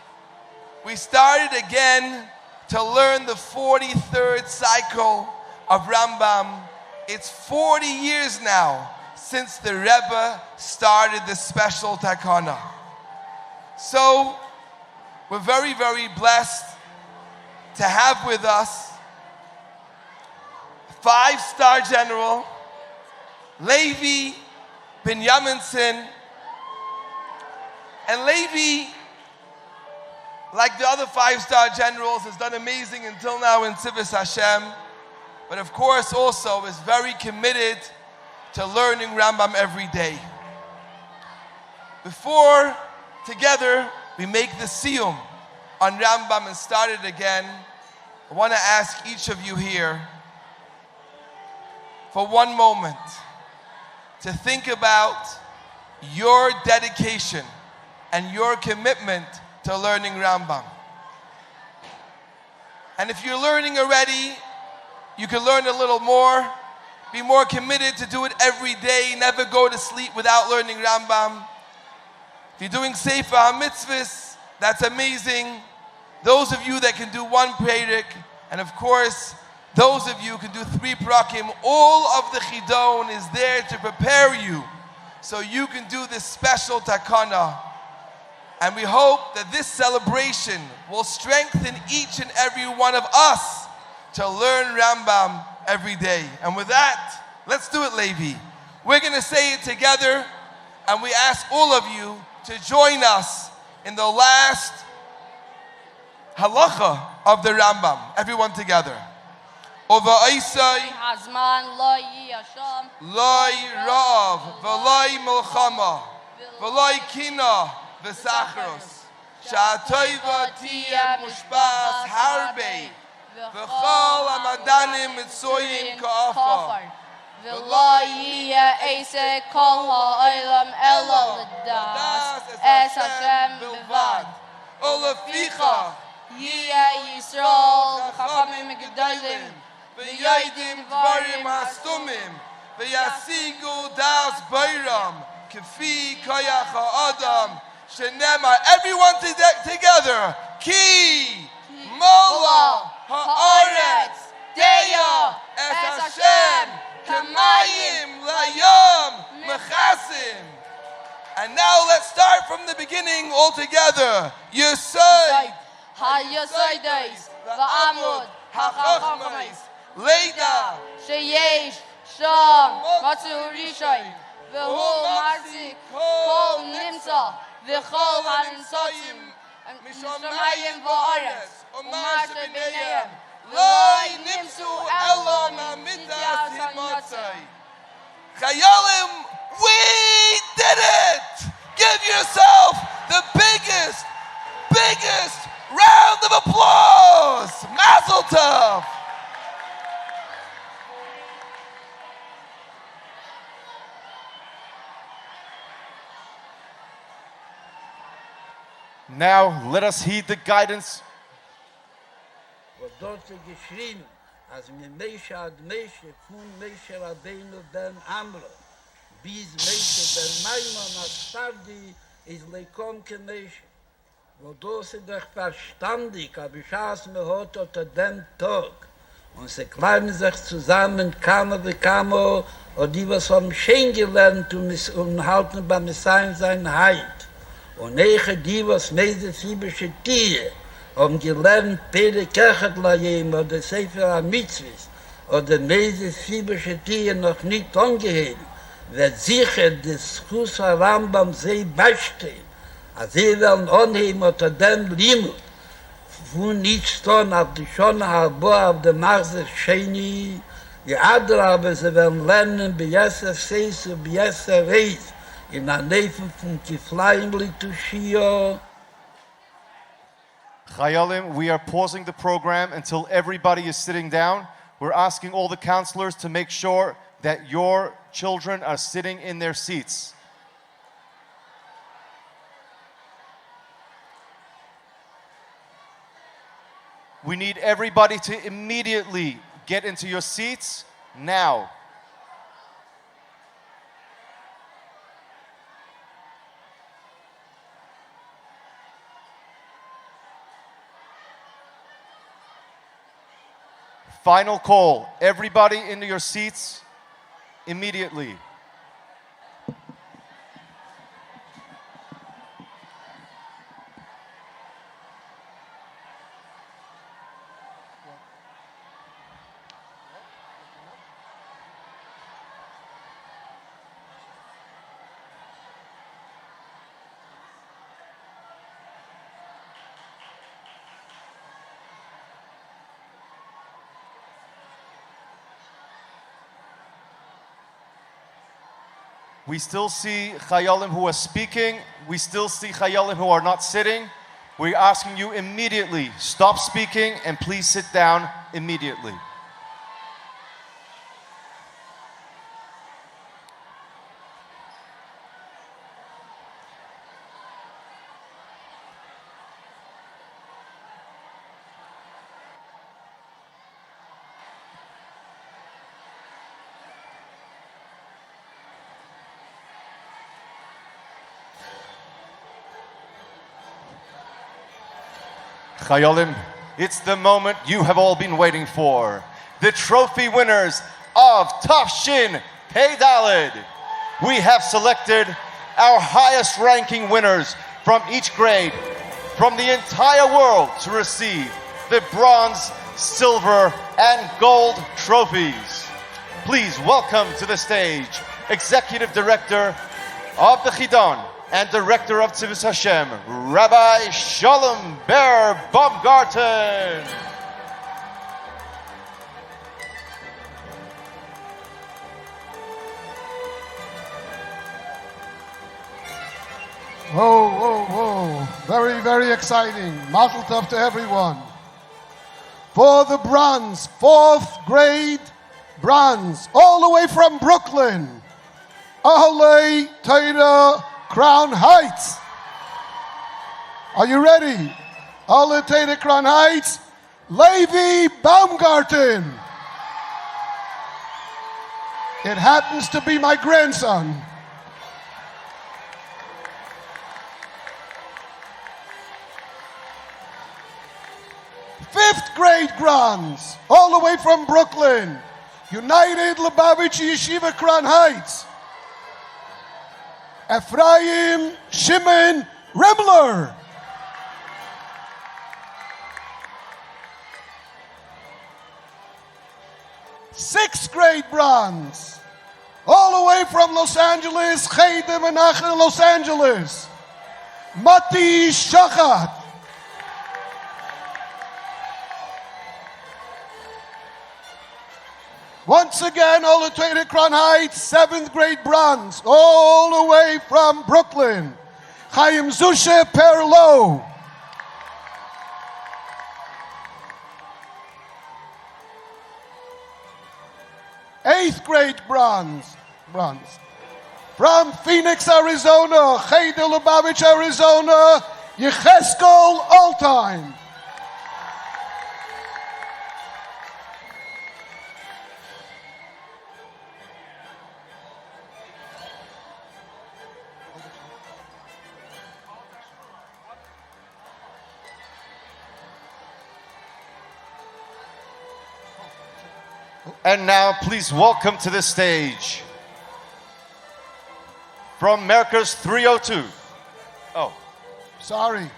we started again to learn the 43rd cycle of Rambam. It's 40 years now since the Rebbe started this special takana. So, we're very, very blessed to have with us 5-star General Levi Binyaminson. And Levi, like the other 5-star generals, has done amazing until now in Tzivos Hashem, but of course also is very committed to learning Rambam every day. Before, together, we make the siyum on Rambam and start it again, I want to ask each of you here for one moment to think about your dedication and your commitment to learning Rambam. And if you're learning already, you can learn a little more. Be more committed to do it every day. Never go to sleep without learning Rambam. If you're doing Sefer Hamitzvos, that's amazing. Those of you that can do one Perek, and of course, those of you who can do 3 Prakim, all of the Chidon is there to prepare you so you can do this special takana. And we hope that this celebration will strengthen each and every one of us to learn Rambam every day. And with that, let's do it, Levi. We're going to say it together, and we ask all of you to join us in the last halacha of the Rambam. Everyone together. Ova Isai, Hazman lo yiyasham. Loi Rav, Veloi Milchama, Veloi Kina, Vesachros, Sha'atoiva Tia Mushbas Harbe, V'chol Amadanim Mitzoyim Ka'afar, V'lo yiyah eiseh kol ha'olam elo l'das es Hashem bilvad. Oleficha, Yiyah Yisrael v'chachamim gedolim V'yodim Dvarim Hastumim, V'yasigu Das Bayram, Kefi Koyach Ha'adam, Shenema. Everyone together. Ki Mola Ha'aretz Deya Es Hashem Kamayim Layom Mechasim. And now let's start from the beginning all together. Yesod Ha-Yosodos v'amud ha-chachomos Leida sheyesh sham matzu rishon v'hu marzik kol nimtza v'chol hanimtzotzim mishamayim v'aretz u'ma shebinayim Loi Nimsu Elon Amidas Himotzai. Chayalim, we did it! Give yourself the biggest round of applause! Mazel tov! Now let us heed the guidance. Und dort ist geschrieben, als mir Meshe ad Meshe, von Meshe Rabbeinu ben Amro, bis Meshe ben Maimon ad Stardi, ist Leikom ke Meshe. Wo dort ist doch verstandig, aber ich has mir heute unter dem Tag. Und sie kleimen sich zusammen, Kamo wie Kamo, und die was haben schön gelernt und halten beim Messiaen sein Heid. Und nege die was Mese Fibische Tiere, gelernt Pere Kechet Layim oder Sefer Hamitzvos oder Mese Fibische Tiere noch nicht angeheben, wird sicher des Chus Rambam sehr beistehen. Als sie werden anheben unter dem Limut, wo nicht stehen auf die Schone Harboa auf der Marse Sheni, die Adler aber sie werden lernen, bei Yesser Seis und bei Yesser Reis, in der Nähe von Kiflayim Litushio. Chayalim, we are pausing the program until everybody is sitting down. We're asking all the counselors to make sure that your children are sitting in their seats. We need everybody to immediately get into your seats now. Final call. Everybody into your seats immediately. We still see Chayalim who are speaking. We still see Chayalim who are not sitting. We're asking you immediately, stop speaking and please sit down immediately. Chayolim, it's the moment you have all been waiting for. The trophy winners of Tafshin Pei Daled. We have selected our highest ranking winners from each grade from the entire world to receive the bronze, silver, and gold trophies. Please welcome to the stage Executive Director of the Chidon and Director of Tzivus Hashem, Rabbi Shalom Ber Baumgarten. Whoa, whoa, whoa. Very, very exciting. Mazel tov to everyone. For the bronze, 4th grade bronze, all the way from Brooklyn, Ahalei Torah Crown Heights. Are you ready? Ahalei Torah Crown Heights, Levi Baumgarten. It happens to be my grandson. 5th grade bronze, all the way from Brooklyn, United Lubavitch Yeshiva Crown Heights, Ephraim Shimon Rimler. 6th grade bronze, all the way from Los Angeles, Chidon Menachem, Los Angeles, Mati Shachat. Once again, all the Torah Crown Heights, 7th grade bronze, all the way from Brooklyn, Chaim Zusha Perlo. Eighth grade bronze. From Phoenix, Arizona, Chidon Lubavitch, Arizona, Yecheskel Alltime. And now, please welcome to the stage, from Merkers 302. Oh. Sorry.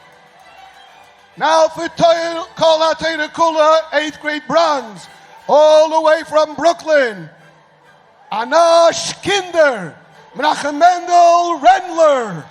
Now for Kol HaTorah Kula, 8th grade bronze, all the way from Brooklyn, Anash Kinder, Menachem Mendel Rendler.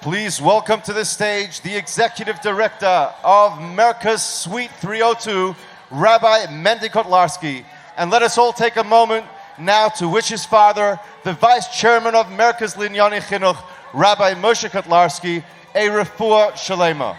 Please welcome to the stage the Executive Director of Merkers Suite 302, Rabbi Mendy Kotlarski. And let us all take a moment now to wish his father, the Vice Chairman of Merkers Linyani Chinuch, Rabbi Moshe Kotlarski, a refuah shalema.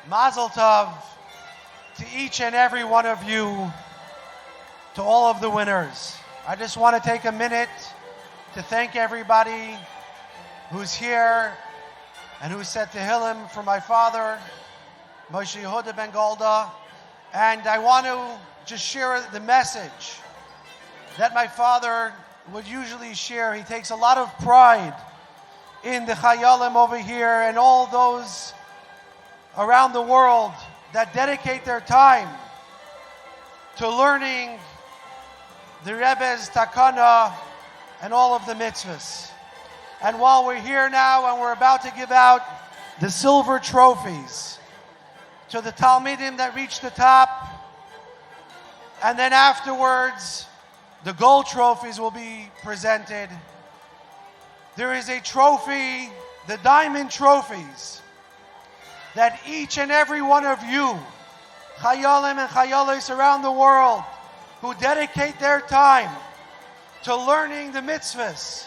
Mazel tov to each and every one of you, to all of the winners. I just want to take a minute to thank everybody who's here and who said Tehillim for my father, Moshe Yehuda ben Golda. And I want to just share the message that my father would usually share. He takes a lot of pride in the Chayalim over here and all those around the world that dedicate their time to learning the Rebbe's Takana and all of the mitzvahs. And while we're here now and we're about to give out the silver trophies to the Talmidim that reach the top, and then afterwards the gold trophies will be presented, there is a trophy, the diamond trophies, that each and every one of you, Chayalim and Chayalis around the world, who dedicate their time to learning the mitzvahs,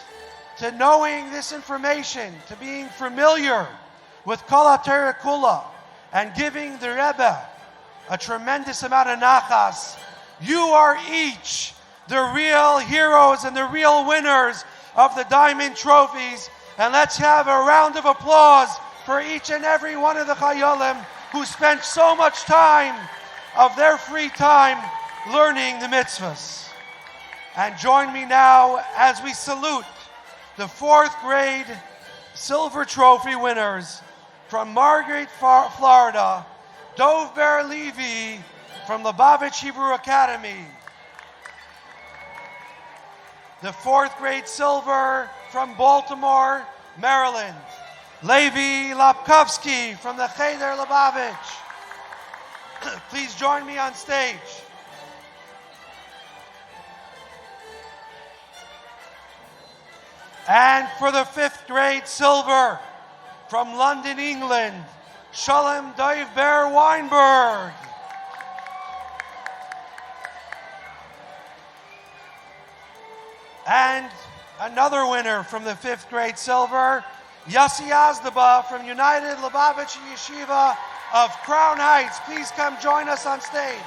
to knowing this information, to being familiar with Kol HaTorah Kula, and giving the Rebbe a tremendous amount of nachas. You are each the real heroes and the real winners of the diamond trophies. And let's have a round of applause for each and every one of the Chayalim who spent so much time of their free time learning the mitzvahs. And join me now as we salute the 4th grade silver trophy winners from Margate, Florida, Dov Ber Levi from Lubavitch Hebrew Academy. The 4th grade silver from Baltimore, Maryland, Levi Lapkovsky from the Cheder Lubavitch. Please join me on stage. And for the 5th grade silver from London, England, Shalom Dov Ber Weinberg. And another winner from the 5th grade silver, Yossi Azdaba from United Lubavitch Yeshiva of Crown Heights. Please come join us on stage.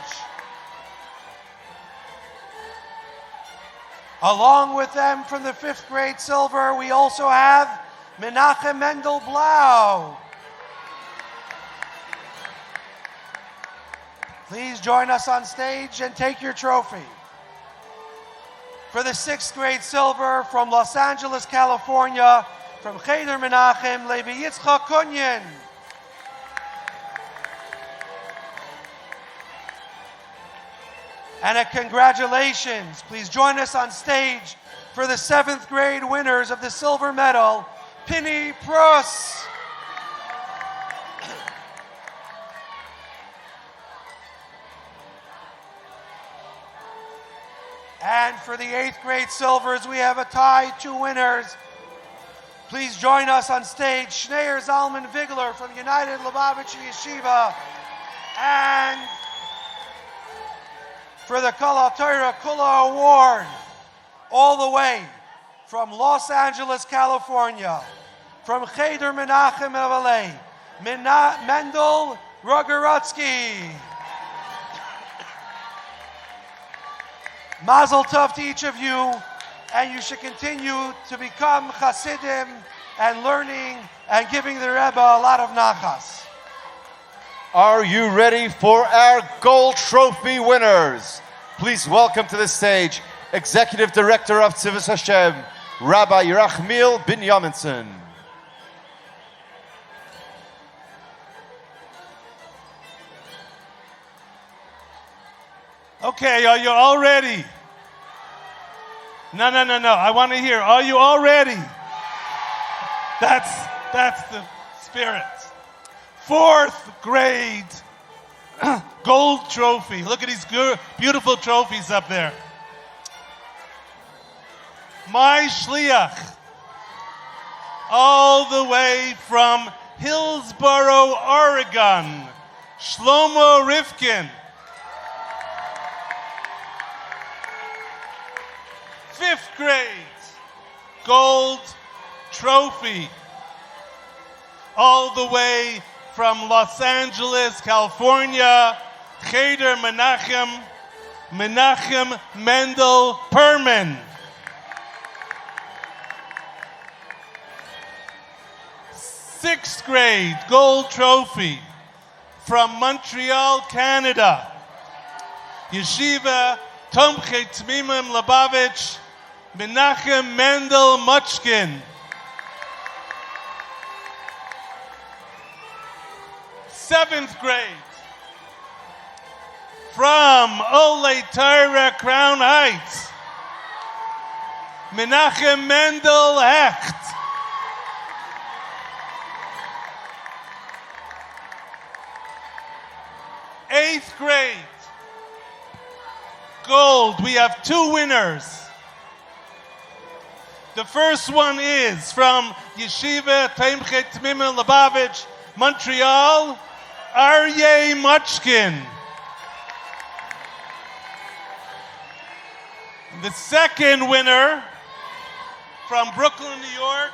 Along with them from the 5th grade silver, we also have Menachem Mendel Blau. Please join us on stage and take your trophy. For the 6th grade silver from Los Angeles, California, from Cheder Menachem, Levi Yitzchak Kunyin. And a congratulations. Please join us on stage for the 7th grade winners of the silver medal, Pinny Pruss. And for the 8th grade silvers, we have a tie, 2 winners. Please join us on stage, Schneier Zalman Vigler from United Lubavitch Yeshiva. And for the Kol HaTorah Kula Award, all the way from Los Angeles, California, from Cheder Menachem Evalei, Mendel Rogorutsky. Mazel tov to each of you, and you should continue to become Hasidim and learning and giving the Rebbe a lot of nachas. Are you ready for our gold trophy winners? Please welcome to the stage Executive Director of Tzivos Hashem, Rabbi Yerachmiel Binyaminson. Okay, are you all ready? No. I want to hear, are you all ready? That's the spirit. 4th grade gold trophy. Look at these beautiful trophies up there. My Shliach, all the way from Hillsboro, Oregon, Shlomo Rifkin. 5th grade gold trophy, all the way from Los Angeles, California, Cheder Menachem Mendel Perman. 6th grade gold trophy from Montreal, Canada, Yeshiva Tomchei Tmimim Lubavitch, Menachem Mendel Muchkin. 7th grade, from Ole Torah Crown Heights, Menachem Mendel Hecht. 8th grade, gold. We have 2 winners. The first one is from Yeshiva Taimchet Tmimim Lubavitch, Montreal, Aryeh Muchkin. The second winner from Brooklyn, New York,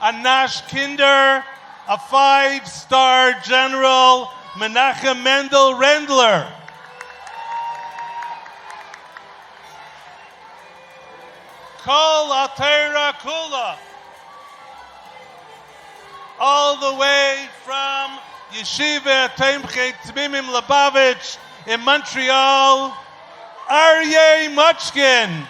Anash Kinder, a 5-star general, Menachem Mendel Rendler. Kol Atera Kula. All the way from Yeshiva Taimchet Tmimim Lubavitch in Montreal, Aryeh Muchkin.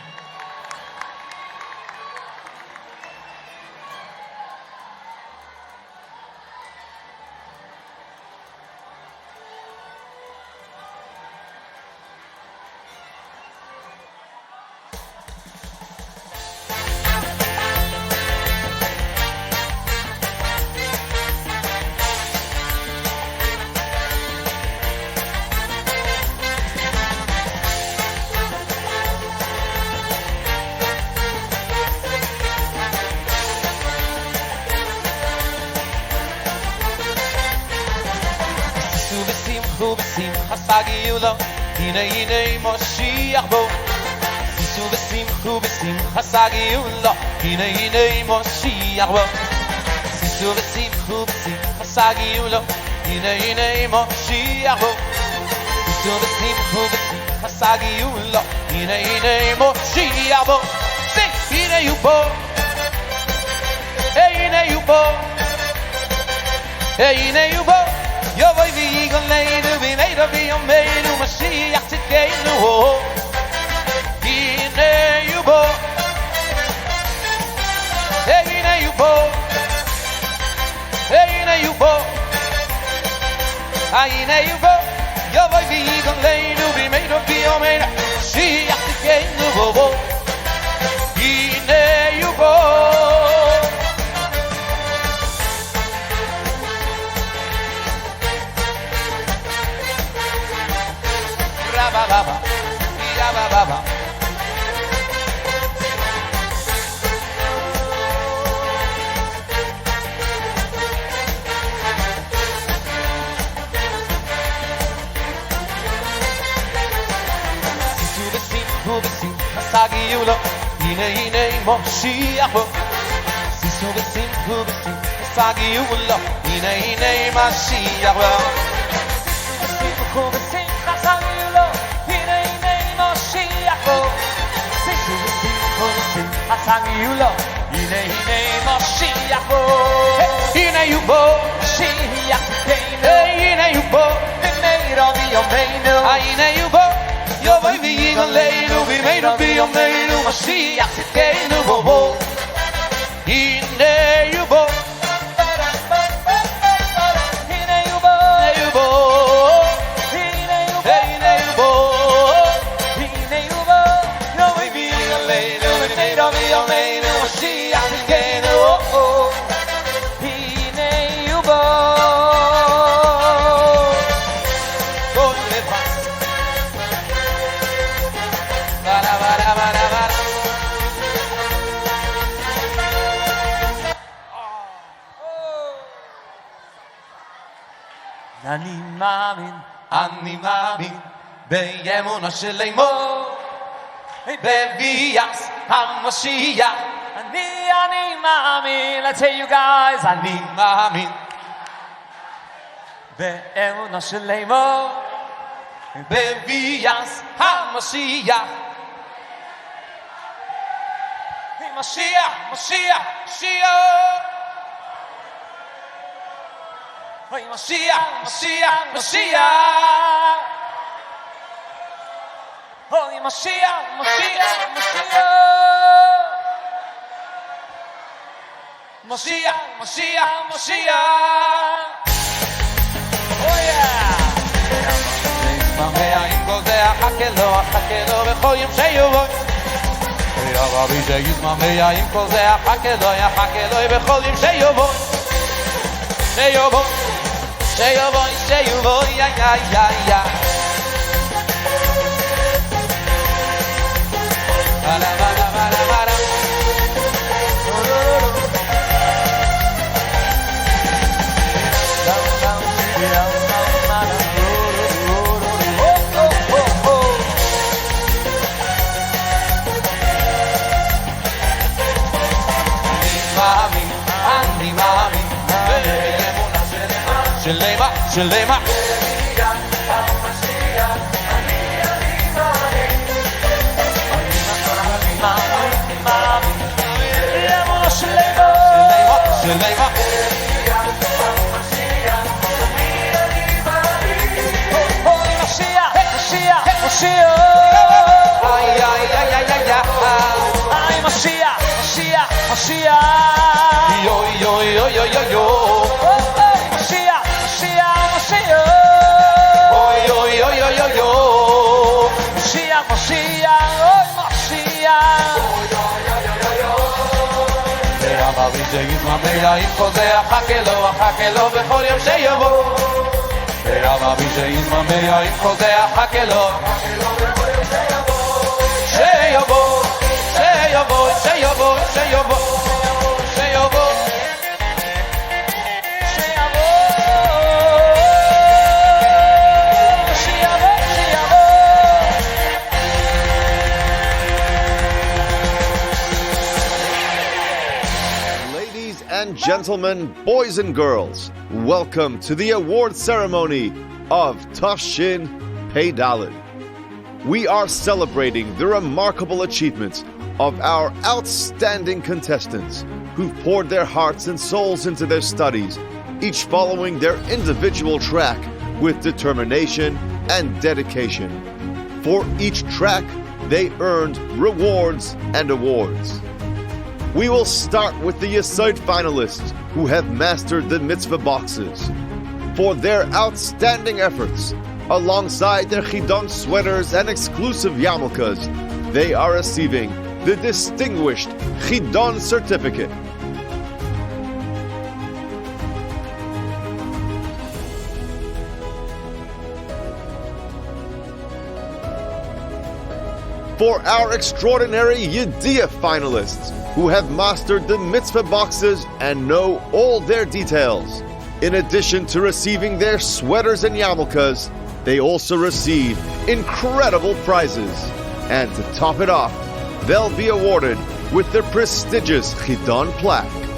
Hasagiulo, hine Moshiach bo. Sisu v'simchu v'simcha sagiulo, hine Moshiach bo. Sisu v'simchu v'simcha sagiulo, hine Moshiach bo. Sisu v'simchu v'simcha sagiulo, hine Moshiach bo. Sing, hine you bo. Hine you bo. Hine you bo. Yo voy vigon leidu vi made of your made of Mashiach tzidkeinu ho. Hine you bo. Hine you bo. Hine you bo. Hine you bo. Yo voy vigon leidu vi made of your made of Mashiach tzidkeinu ho. Hine you bo. Baba, baba, baba. Sisu v'simchu v'simcha sagiulo, hine Moshiach bo. Sisu v'simchu v'simcha sagiulo, hine Mashiach bo. Sisu v'simcha sagiulo. Hasagiulo, hine Moshiach bo. Hine you bo, Mashiach tzidkeinu. Hine you bo, v'meir of yomeinu. Hine you bo, yo voy vigon leidu v'meir of yomeinu. Mashiach tzidkeinu bo bo. Hine you bo. Hine you bo, hine you bo. Hine you bo, hine you bo. Hine you bo, yo voy vigon leidu. Of your name, Mashiach tzidkeinu, oh oh. Hine you bo. Go lepas. Bara bara bara bara. Ani mamin, be'emunah sheleimo, be'vias HaMashiach. Ani mamin. Let's hear you guys. Ani mamin. Be'emunah sheleimo, be'vias HaMashiach. Mashiach, Mashiach, Mashiach. Mashiach, Mashiach, Mashiach. Holy Mashiach, Mashiach, Mashiach. Mashiach, Mashiach, Mashiach. Oh yeah. Mamea ingoze hakelo, hakelo bechoyim sheyuvot. Yavavi sheyis mamea ingoze hakelo, hakelo bechoyim sheyuvot. Sheyuvot, sheyuvot, sheyuvot, ya ya ya ya. Bala bala bala bala. Shalema. Yo, yo, yo, yo, yo, yo. Oh, yo, yo, yo, yo, yo. בכל יום שיבוא ואבא בי שיזמר עם כל זה החכלו שיבוא שיבוא שיבוא שיבוא שיבוא And gentlemen, boys and girls, welcome to the award ceremony of Tafshin Pei Dalet. We are celebrating the remarkable achievements of our outstanding contestants who've poured their hearts and souls into their studies, each following their individual track with determination and dedication. For each track, they earned rewards and awards. We will start with the Yesod finalists who have mastered the mitzvah boxes. For their outstanding efforts, alongside their Chidon sweaters and exclusive yarmulkes, they are receiving the distinguished Chidon certificate. For our extraordinary Yediyah finalists, who have mastered the mitzvah boxes and know all their details. In addition to receiving their sweaters and yarmulkes, they also receive incredible prizes. And to top it off, they'll be awarded with their prestigious Chidon plaque.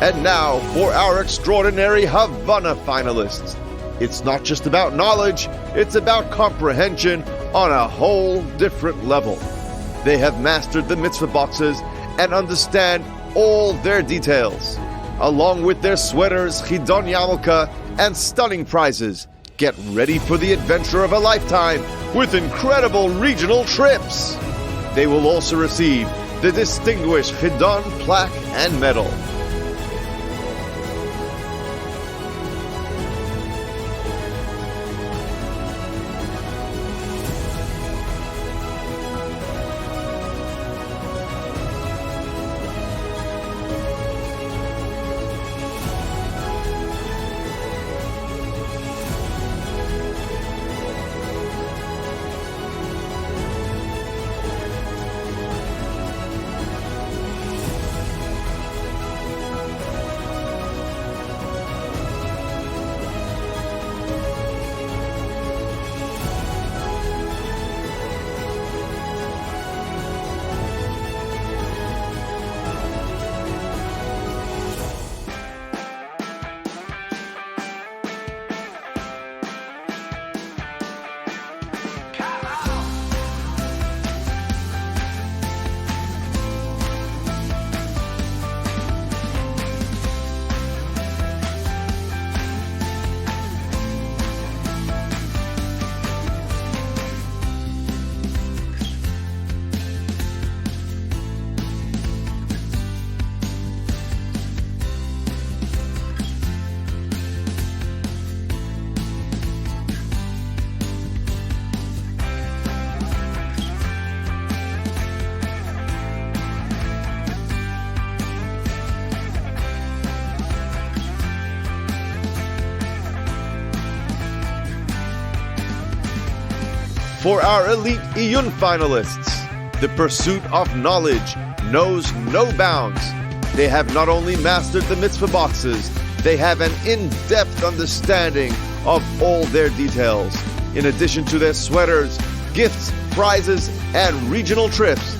And now for our extraordinary Havana finalists. It's not just about knowledge, it's about comprehension on a whole different level. They have mastered the mitzvah boxes and understand all their details. Along with their sweaters, Chidon yarmulke, and stunning prizes, get ready for the adventure of a lifetime with incredible regional trips. They will also receive the distinguished Chidon plaque and medal. For our elite Iyun finalists, the pursuit of knowledge knows no bounds. They have not only mastered the mitzvah boxes, they have an in-depth understanding of all their details. In addition to their sweaters, gifts, prizes, and regional trips,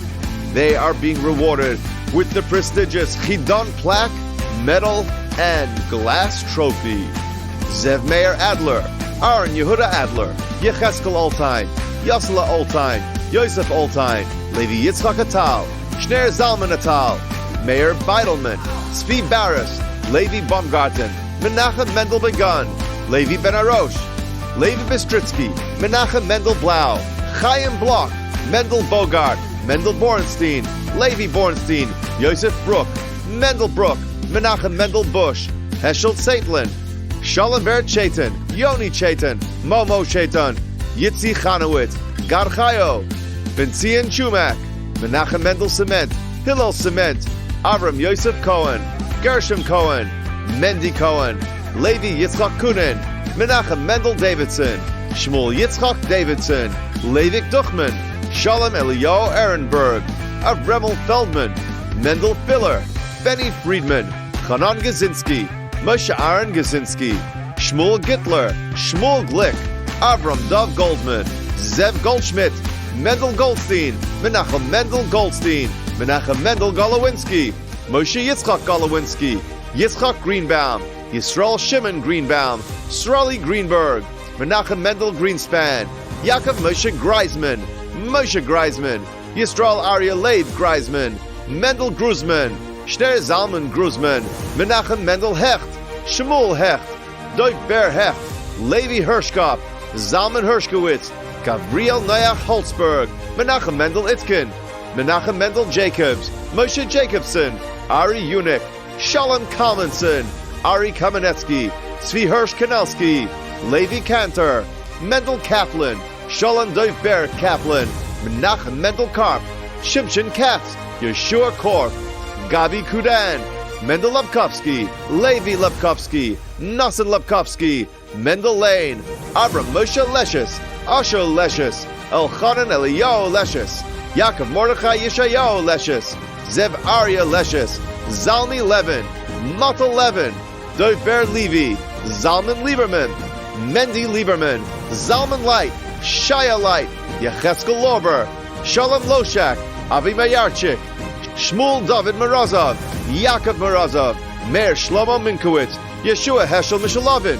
they are being rewarded with the prestigious Chidon plaque, medal, and glass trophy. Zev Meir Adler, Aaron Yehuda Adler, Yecheskel Oltein, Yosela Oltein, Yosef Oltein, Levi Yitzchak Atal, Shner Zalman Atal, Meir Beidelman, Zvi Barris, Levi Baumgarten, Menachem Mendel Begun, Levi Ben Arosh, Levi Bistritsky, Menachem Mendel Blau, Chaim Bloch, Mendel Bogart, Mendel Bornstein, Levi Bornstein, Yosef Brook, Mendel Brook, Menachem Mendel Bush, Heschel Zeitlin, Shalom Ber Chaitan, Yoni Chaitan, Momo Chaitan, Yitzi Chanowitz, Gar Chayo, Vincian Chumak, Menachem Mendel Cement, Hillel Cement, Avram Yosef Cohen, Gershom Cohen, Mendy Cohen, Levi Yitzchak Kunin, Menachem Mendel Davidson, Shmuel Yitzchak Davidson, Levik Duchman, Shalom Eliyahu Ehrenberg, Avremel Feldman, Mendel Filler, Benny Friedman, Chanan Gazinski, Moshe Aaron Gazinski, Shmuel Gittler, Shmuel Glick, Avram Dov Goldman, Zev Goldschmidt, Mendel Goldstein, Menachem Mendel Goldstein, Menachem Mendel Golowinski, Moshe Yitzchak Golowinski, Yitzchak Greenbaum, Yisrael Shimon Greenbaum, Srali Greenberg, Menachem Mendel Greenspan, Yaakov Moshe Greisman, Moshe Greisman, Yisrael Arya Leib Greisman, Mendel Gruzman, Shner Zalman Gruzman, Menachem Mendel Hecht, Shmuel Hecht, Doig Ber Hecht, Levi Hirschkopf, Zalman Hershkowitz, Gabriel Noach Holzberg, Menachem Mendel Itkin, Menachem Mendel Jacobs, Moshe Jacobson, Ari Unick, Shalom Kalmanson, Ari Kamenetsky, Tzvi Hirsch Kanelsky, Levi Kantor, Mendel Kaplan, Shalom Doig Ber Kaplan, Menachem Mendel Karp, Shimshon Katz, Yeshua Korf, Gabi Kudan, Mendel Lepkovsky, Levi Lepkovsky, Nassan Lepkovsky, Mendel Lane, Avram Moshe Leshes, Asher Leshes, Elchanan Eliyahu Leshes, Yaakov Mordechai Yeshayahu Leshes, Zev Arya Leshes, Zalmi Levin, Matal Levin, Doiber Levi, Zalman Lieberman, Mendy Lieberman, Zalman Light, Shaya Light, Yecheskel Lober, Shalom Loshak, Avi Mayarchik, Shmuel David Morozov, Yaakov Morozov, Meir Shlomo Minkowitz, Yeshua Heschel Mishalovin,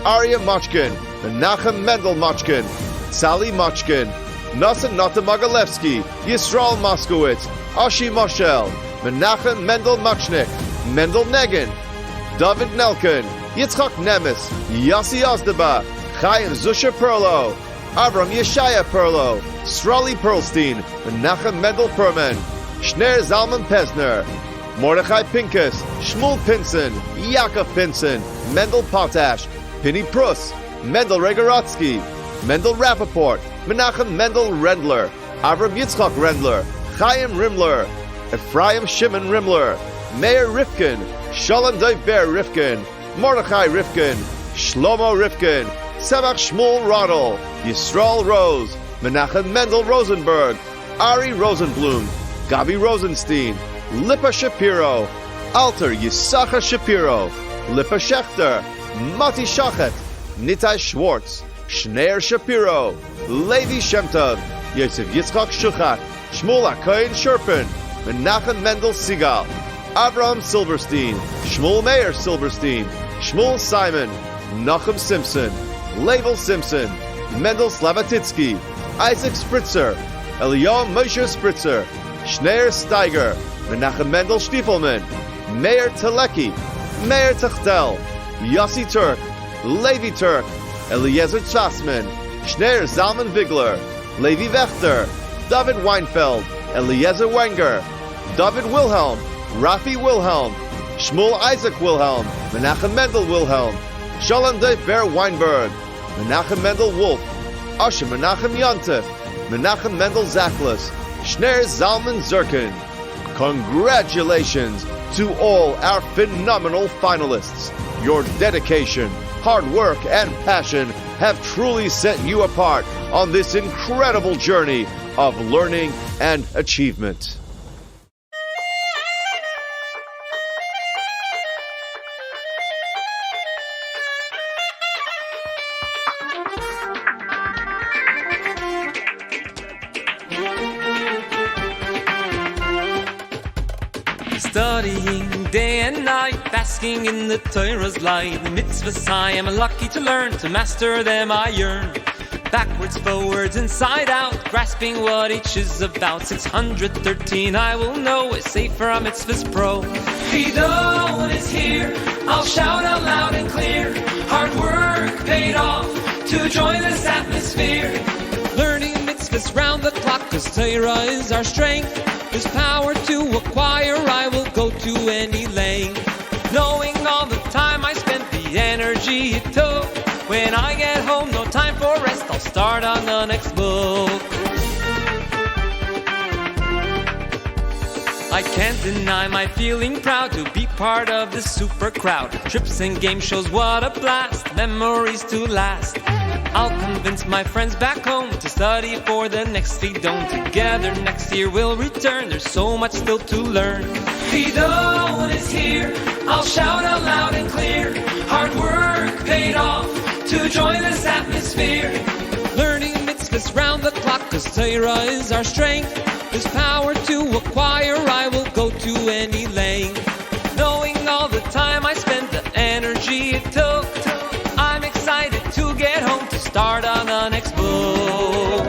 Arya Mochkin, Menachem Mendel Mochkin, Sally Mochkin, Nassan Nata Magalevsky, Yisrael Moskowitz, Ashi Moshel, Menachem Mendel Machnik, Mendel Negin, David Nelkin, Yitzchak Nemes, Yossi Ozdeba, Chaim Zusha Perlo, Avram Yeshaya Perlo, Srali Perlstein, Menachem Mendel Perman, Shner Zalman Pesner, Mordechai Pinkus, Shmuel Pinson, Yaakov Pinson, Mendel Potash, Pinny Prus, Mendel Regoratsky, Mendel Rappaport, Menachem Mendel Rendler, Avram Yitzchak Rendler, Chaim Rimler, Ephraim Shimon Rimler, Meir Rifkin, Shalom Doiber Rifkin, Mordechai Rifkin, Shlomo Rifkin, Semach Shmuel Rodel, Yisrael Rose, Menachem Mendel Rosenberg, Ari Rosenblum, Gabi Rosenstein, Lipa Shapiro, Alter Yisachar Shapiro, Lipa Schechter, Mati Shachet, Nitai Schwartz, Shneir Shapiro, Levi Shemtov, Yosef Yitzchak Shuchat, Shmuel Akoyin Sherpin, Menachem Mendel Sigal, Abraham Silverstein, Shmuel Meir Silverstein, Shmuel Simon, Nachum Simpson, Level Simpson, Mendel Slavatitsky, Isaac Spritzer, Eliyahu Moshe Spritzer, Shneir Steiger, Menachem Mendel Stiefelman, Meir Teleki, Meir Tachtel, Yossi Turk, Levi Turk, Eliezer Chassman, Shneir Zalman Vigler, Levi Vechter, David Weinfeld, Eliezer Wenger, David Wilhelm, Rafi Wilhelm, Shmuel Isaac Wilhelm, Menachem Mendel Wilhelm, Shalom Doiber Weinberg, Menachem Mendel Wolf, Asher Menachem Yontif, Menachem Mendel Zaklis, Shner Zalman Zirkin. Congratulations to all our phenomenal finalists. Your dedication, hard work, and passion have truly set you apart on this incredible journey of learning and achievement. Studying day and night, basking in the Torah's light. The mitzvahs I am lucky to learn, to master them I yearn. Backwards, forwards, inside out, grasping what each is about. 613 I will know, a Sefer Hamitzvos pro. Chidon is here, I'll shout out loud and clear. Hard work paid off to join this atmosphere. Learning mitzvahs round the clock, 'cause Torah is our strength. There's power to acquire, I will go to any length. Knowing all the time I spent, the energy it took. When I get home, no time for rest, I'll start on the next book. I can't deny my feeling proud to be part of this super crowd. Trips and game shows, what a blast, memories to last. I'll convince my friends back home to study for the next Chidon. Together next year we'll return, there's so much still to learn. Chidon is here, I'll shout out loud and clear. Hard work paid off to join this atmosphere. Learning mitzvahs round the clock, 'cause Torah is our strength. There's power to acquire, I will go to any length. Knowing all the time I spent, the energy it took. I'm excited to get home, to start on the next book.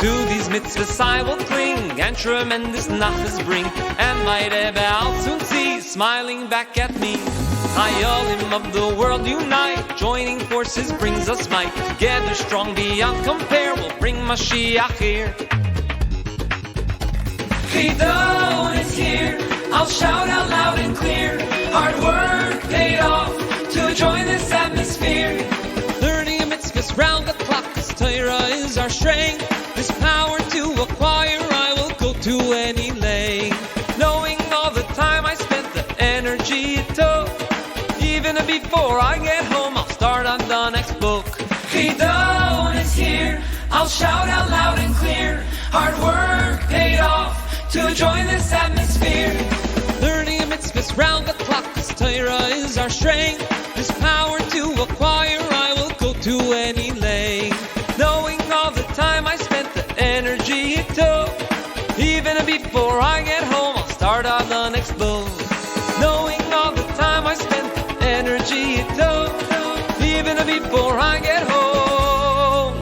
To these mitzvahs I will cling, and tremendous nachas bring. And my Rebbe I'll soon see, smiling back at me. Hayolim of the world unite, joining forces brings us might. Together strong beyond compare, we'll bring Mashiach here. Chidon is here, I'll shout out loud and clear. Hard work paid off to join this atmosphere. Learning mitzvahs round the clock, 'cause Torah is our strength. This power to acquire, I will go to any length. Knowing all the time I spent, the energy it took. Even before I get home, I'll start on the next book. Chidon is here, I'll shout out loud and clear. Hard work paid off to join this atmosphere. Learning mitzvahs round the clock, 'cause Torah is our strength. This power to acquire, I will go to any length. Knowing all the time I spent, the energy it took. Even before I get home, I'll start on the next book. Knowing all the time I spent, the energy it took. Even before I get home,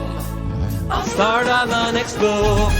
I'll start on the next book.